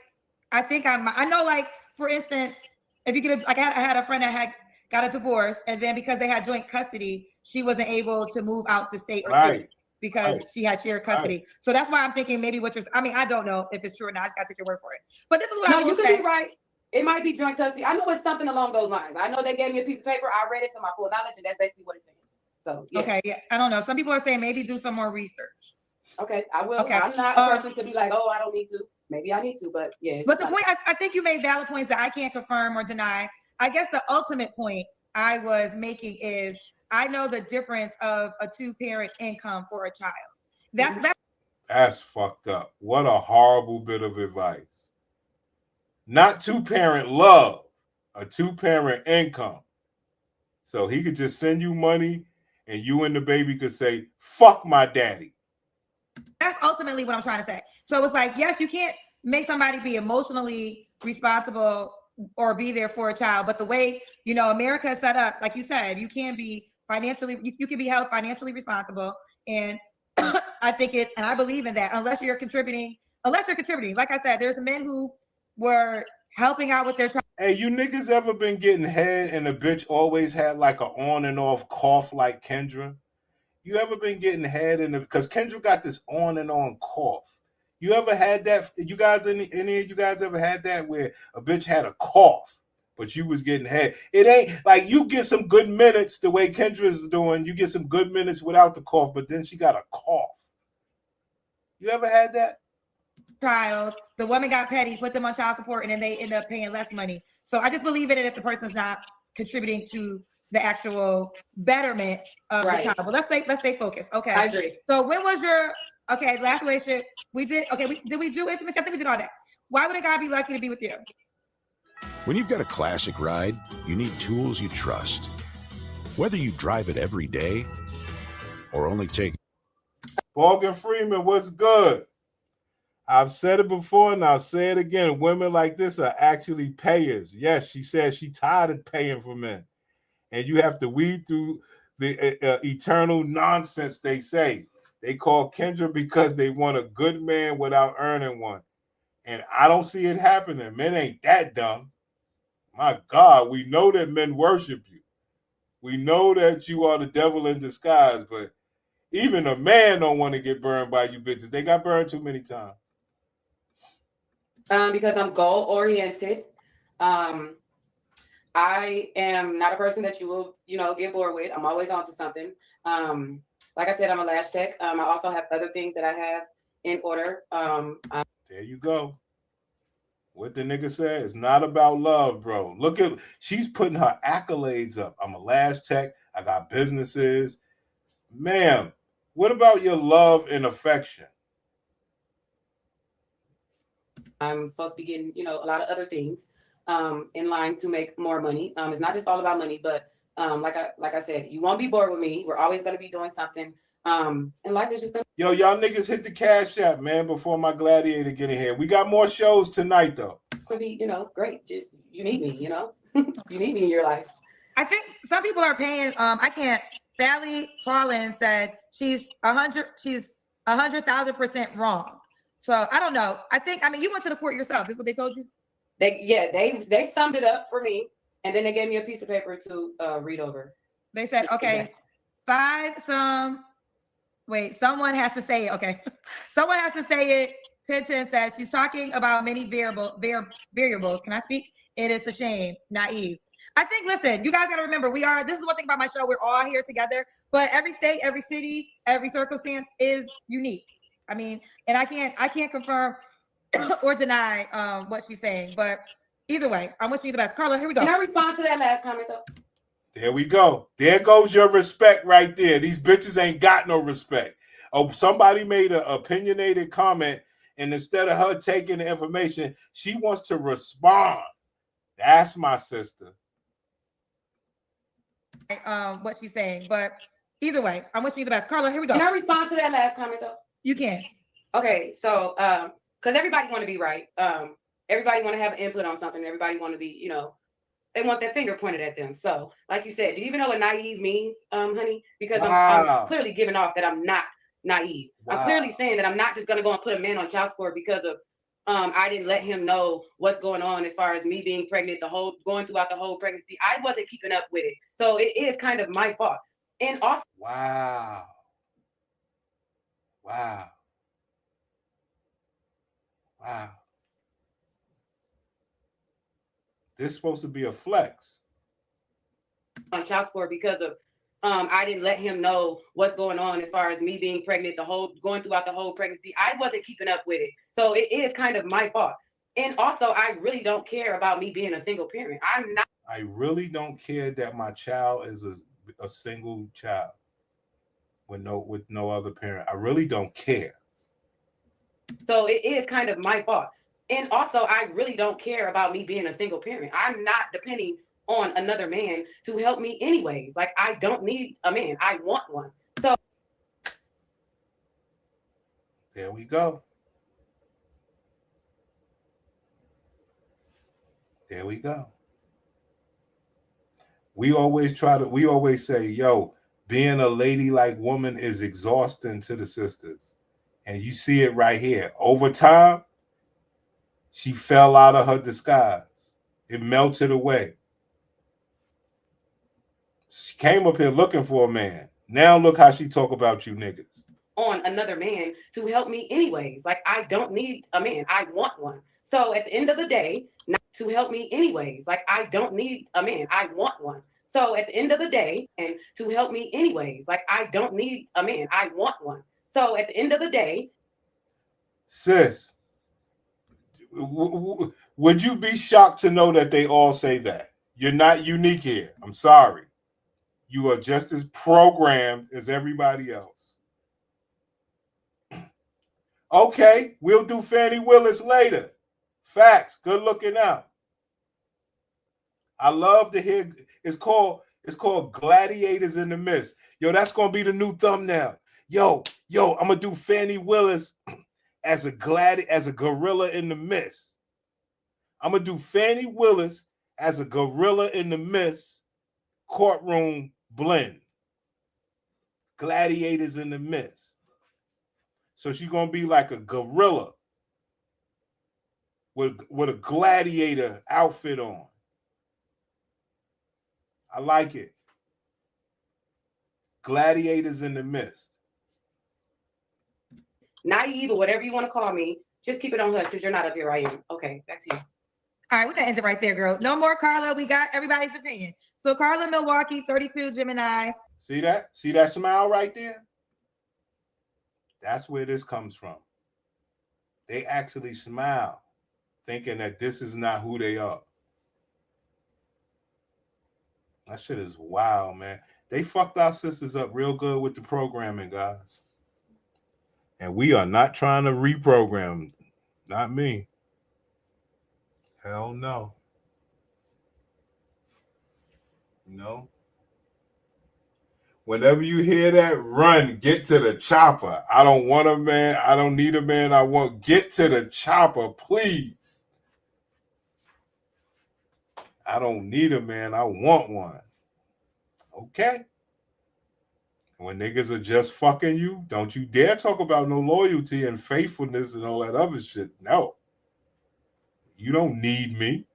I think I know, like, for instance, if you get I had a friend that got a divorce, and then because they had joint custody, she wasn't able to move out the state or city because she had shared custody. Right. So that's why I'm thinking maybe I don't know if it's true or not. I just got to take your word for it. But this is what I will say. No, you could be right. It might be joint custody. I know it's something along those lines. I know they gave me a piece of paper. I read it to my full knowledge, and that's basically what it's saying. So yeah. Okay, yeah, I don't know. Some people are saying maybe do some more research. Okay, I will. Okay. I'm not a person to be like, oh, I don't need to. Maybe I need to, but yeah. But the point, I think you made valid points that I can't confirm or deny. I guess the ultimate point I was making is I know the difference of a 2-parent income for a child. That's fucked up. What a horrible bit of advice. Not two-parent love, a two-parent income. So he could just send you money and you and the baby could say, fuck my daddy. That's ultimately what I'm trying to say. So it's like, yes, you can't make somebody be emotionally responsible or be there for a child. But the way, America is set up, like you said, you can be financially, you can be held financially responsible. And I think and I believe in that, unless you're contributing. Like I said, there's men who were helping out with their child. Hey, you niggas ever been getting head and the bitch always had like a on and off cough like Kendra? You ever been getting head because Kendra got this on and on cough. You ever had that? You guys, any of you guys ever had that where a bitch had a cough, but you was getting head? It ain't like you get some good minutes the way Kendra is doing. You get some good minutes without the cough, but then she got a cough. You ever had that? Child, the woman got petty, put them on child support, and then they end up paying less money. So I just believe in it if the person's not contributing to the actual betterment of the child. But let's stay focused. Okay. I agree. So when was your last relationship? We did did we do intimacy? I think we did all that. Why would a guy be lucky to be with you? When you've got a classic ride, you need tools you trust. Whether you drive it every day or only take Morgan Freeman, what's good? I've said it before and I'll say it again. Women like this are actually payers. Yes, she said she's tired of paying for men. And you have to weed through the eternal nonsense they say. They call Kendra because they want a good man without earning one. And I don't see it happening. Men ain't that dumb. My God, we know that men worship you. We know that you are the devil in disguise, but even a man don't want to get burned by you bitches. They got burned too many times. Because I'm goal oriented. I am not a person that you will, get bored with. I'm always on to something. Like I said, I'm a lash tech. I also have other things that I have in order. There you go. What the nigga said, it's not about love, bro. Look at, she's putting her accolades up. I'm a lash tech. I got businesses. Ma'am, what about your love and affection? I'm supposed to be getting, a lot of other things in line to make more money. It's not just all about money, but like I said, you won't be bored with me. We're always going to be doing something. And life is just Yo, y'all niggas hit the Cash App, man, before my gladiator get in here. We got more shows tonight, though. Could be, great. Just you need me, you need me in your life. I think some people are paying. I can't. Sally Paulin said she's 100,000% wrong. So I don't know. You went to the court yourself. This is what they told you? They summed it up for me, and then they gave me a piece of paper to read over. They said, okay, someone has to say it. Okay. Someone has to say it. 1010 says she's talking about many variables. Can I speak? It is a shame. Naive. I think, listen, you guys got to remember, this is one thing about my show. We're all here together, but every state, every city, every circumstance is unique. And I can't confirm or deny what she's saying, but either way, I'm wishing you the best. Carla, here we go. Can I respond to that last comment though? There we go. There goes your respect right there. These bitches ain't got no respect. Oh, somebody made an opinionated comment, and instead of her taking the information, she wants to respond. That's my sister. What she's saying, but either way, I'm wishing you the best. Carla, here we go. Can I respond to that last comment though? You can. Okay, so because everybody want to be right. Everybody want to have an input on something. Everybody want to be, they want their finger pointed at them. So, like you said, do you even know what naive means, honey? Because I'm clearly giving off that I'm not naive. Wow. I'm clearly saying that I'm not just gonna go and put a man on child support because of I didn't let him know what's going on as far as me being pregnant, going throughout the whole pregnancy. I wasn't keeping up with it. So it is kind of my fault. And also Wow. This is supposed to be a flex. On child support because of I didn't let him know what's going on as far as me being pregnant, going throughout the whole pregnancy. I wasn't keeping up with it. So it is kind of my fault. And also, I really don't care about me being a single parent. I really don't care that my child is a single child. with no other parent. I really don't care. So it is kind of my fault. And also, I really don't care about me being a single parent. I'm not depending on another man to help me anyways. Like, I don't need a man. I want one. So there we go. There we go. We always say, yo, being a ladylike woman is exhausting to the sisters. And you see it right here. Over time, she fell out of her disguise. It melted away. She came up here looking for a man. Now look how she talk about you niggas. on another man to help me anyways. Like, I don't need a man. I want one. So at the end of the day, not to help me anyways. Like, I don't need a man. I want one. So at the end of the day, and to help me anyways. Like, I don't need a man. I want one. So at the end of the day, sis, would you be shocked to know that they all say that? You're not unique here. I'm sorry. You are just as programmed as everybody else. Okay, we'll do Fannie Willis later. Facts. Good looking out. I love to hear. It's called Gladiators in the Mist. Yo, that's gonna be the new thumbnail. Yo, I'm gonna do Fannie Willis as a gorilla in the mist. I'm gonna do Fannie Willis as a gorilla in the mist courtroom blend. Gladiators in the Mist. So she's gonna be like a gorilla with a gladiator outfit on. I like it. Gladiators in the Mist. naive or whatever you want to call me, just keep it on hush because you're not up here. I am. Okay, back to you. All right, we're gonna end it right there, girl. No more Carla. We got everybody's opinion. So Carla, Milwaukee, 32, Gemini. See that? See that smile right there? That's where this comes from. They actually smile, thinking that this is not who they are. That shit is wild, man. They fucked our sisters up real good with the programming, guys. And we are not trying to reprogram. Not me. Hell no. No. Whenever you hear that, run, get to the chopper. I don't want a man. I don't need a man. I want, get to the chopper, please. I don't need a man. I want one. Okay. When niggas are just fucking you, don't you dare talk about no loyalty and faithfulness and all that other shit. No. You don't need me.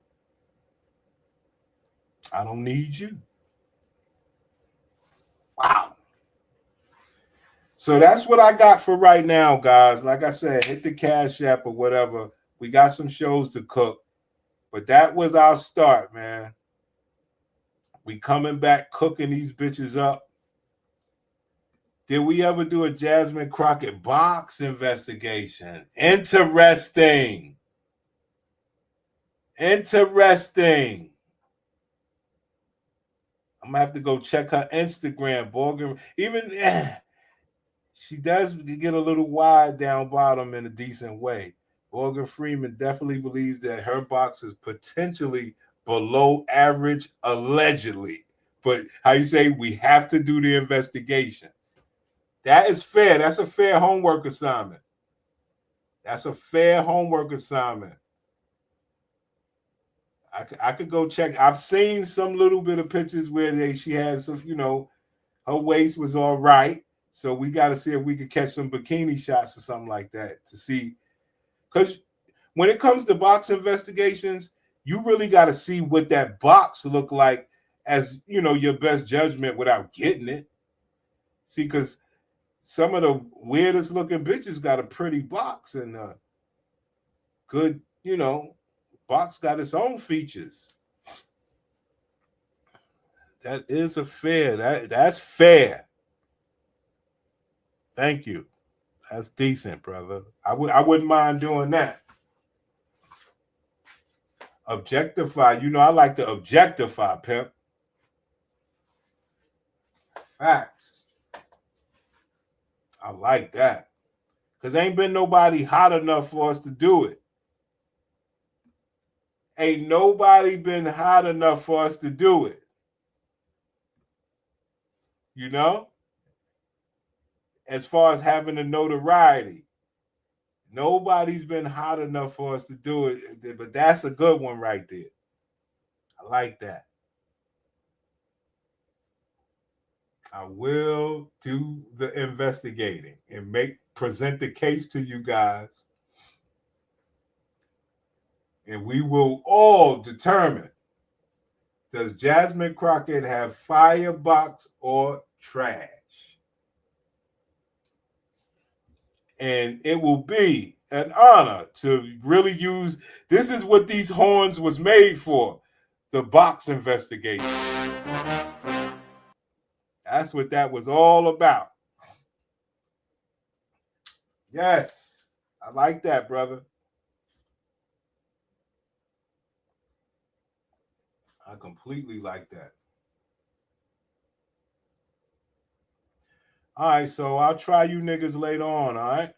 I don't need you. Wow. So that's what I got for right now, guys. Like I said, hit the Cash App or whatever. We got some shows to cook. But that was our start, man. We coming back cooking these bitches up. Did we ever do a Jasmine Crockett box investigation? Interesting. Interesting. I'm gonna have to go check her Instagram, Borgen. Even she does get a little wide down bottom in a decent way. Morgan Freeman definitely believes that her box is potentially below average, allegedly. But how you say, we have to do the investigation. That is fair. That's a fair homework assignment. That's a fair homework assignment. I could go check. I've seen some little bit of pictures where she has some, her waist was all right. So we got to see if we could catch some bikini shots or something like that to see. Because when it comes to box investigations, you really got to see what that box look like as, your best judgment without getting it. See, because some of the weirdest looking bitches got a pretty box and good, box got its own features. That is a fair. That's fair. Thank you. That's decent, brother. I wouldn't mind doing that. Objectify. I like to objectify, pimp. Facts. I like that. Because ain't been nobody hot enough for us to do it. Ain't nobody been hot enough for us to do it. You know? As far as having the notoriety. Nobody's been hot enough for us to do it. But that's a good one right there. I like that. I will do the investigating and present the case to you guys. And we will all determine, does Jasmine Crockett have firebox or trash? And it will be an honor to really use, this is what these horns was made for, the box investigation. That's what that was all about. Yes, I like that, brother. I completely like that. All right, so I'll try you niggas later on, all right?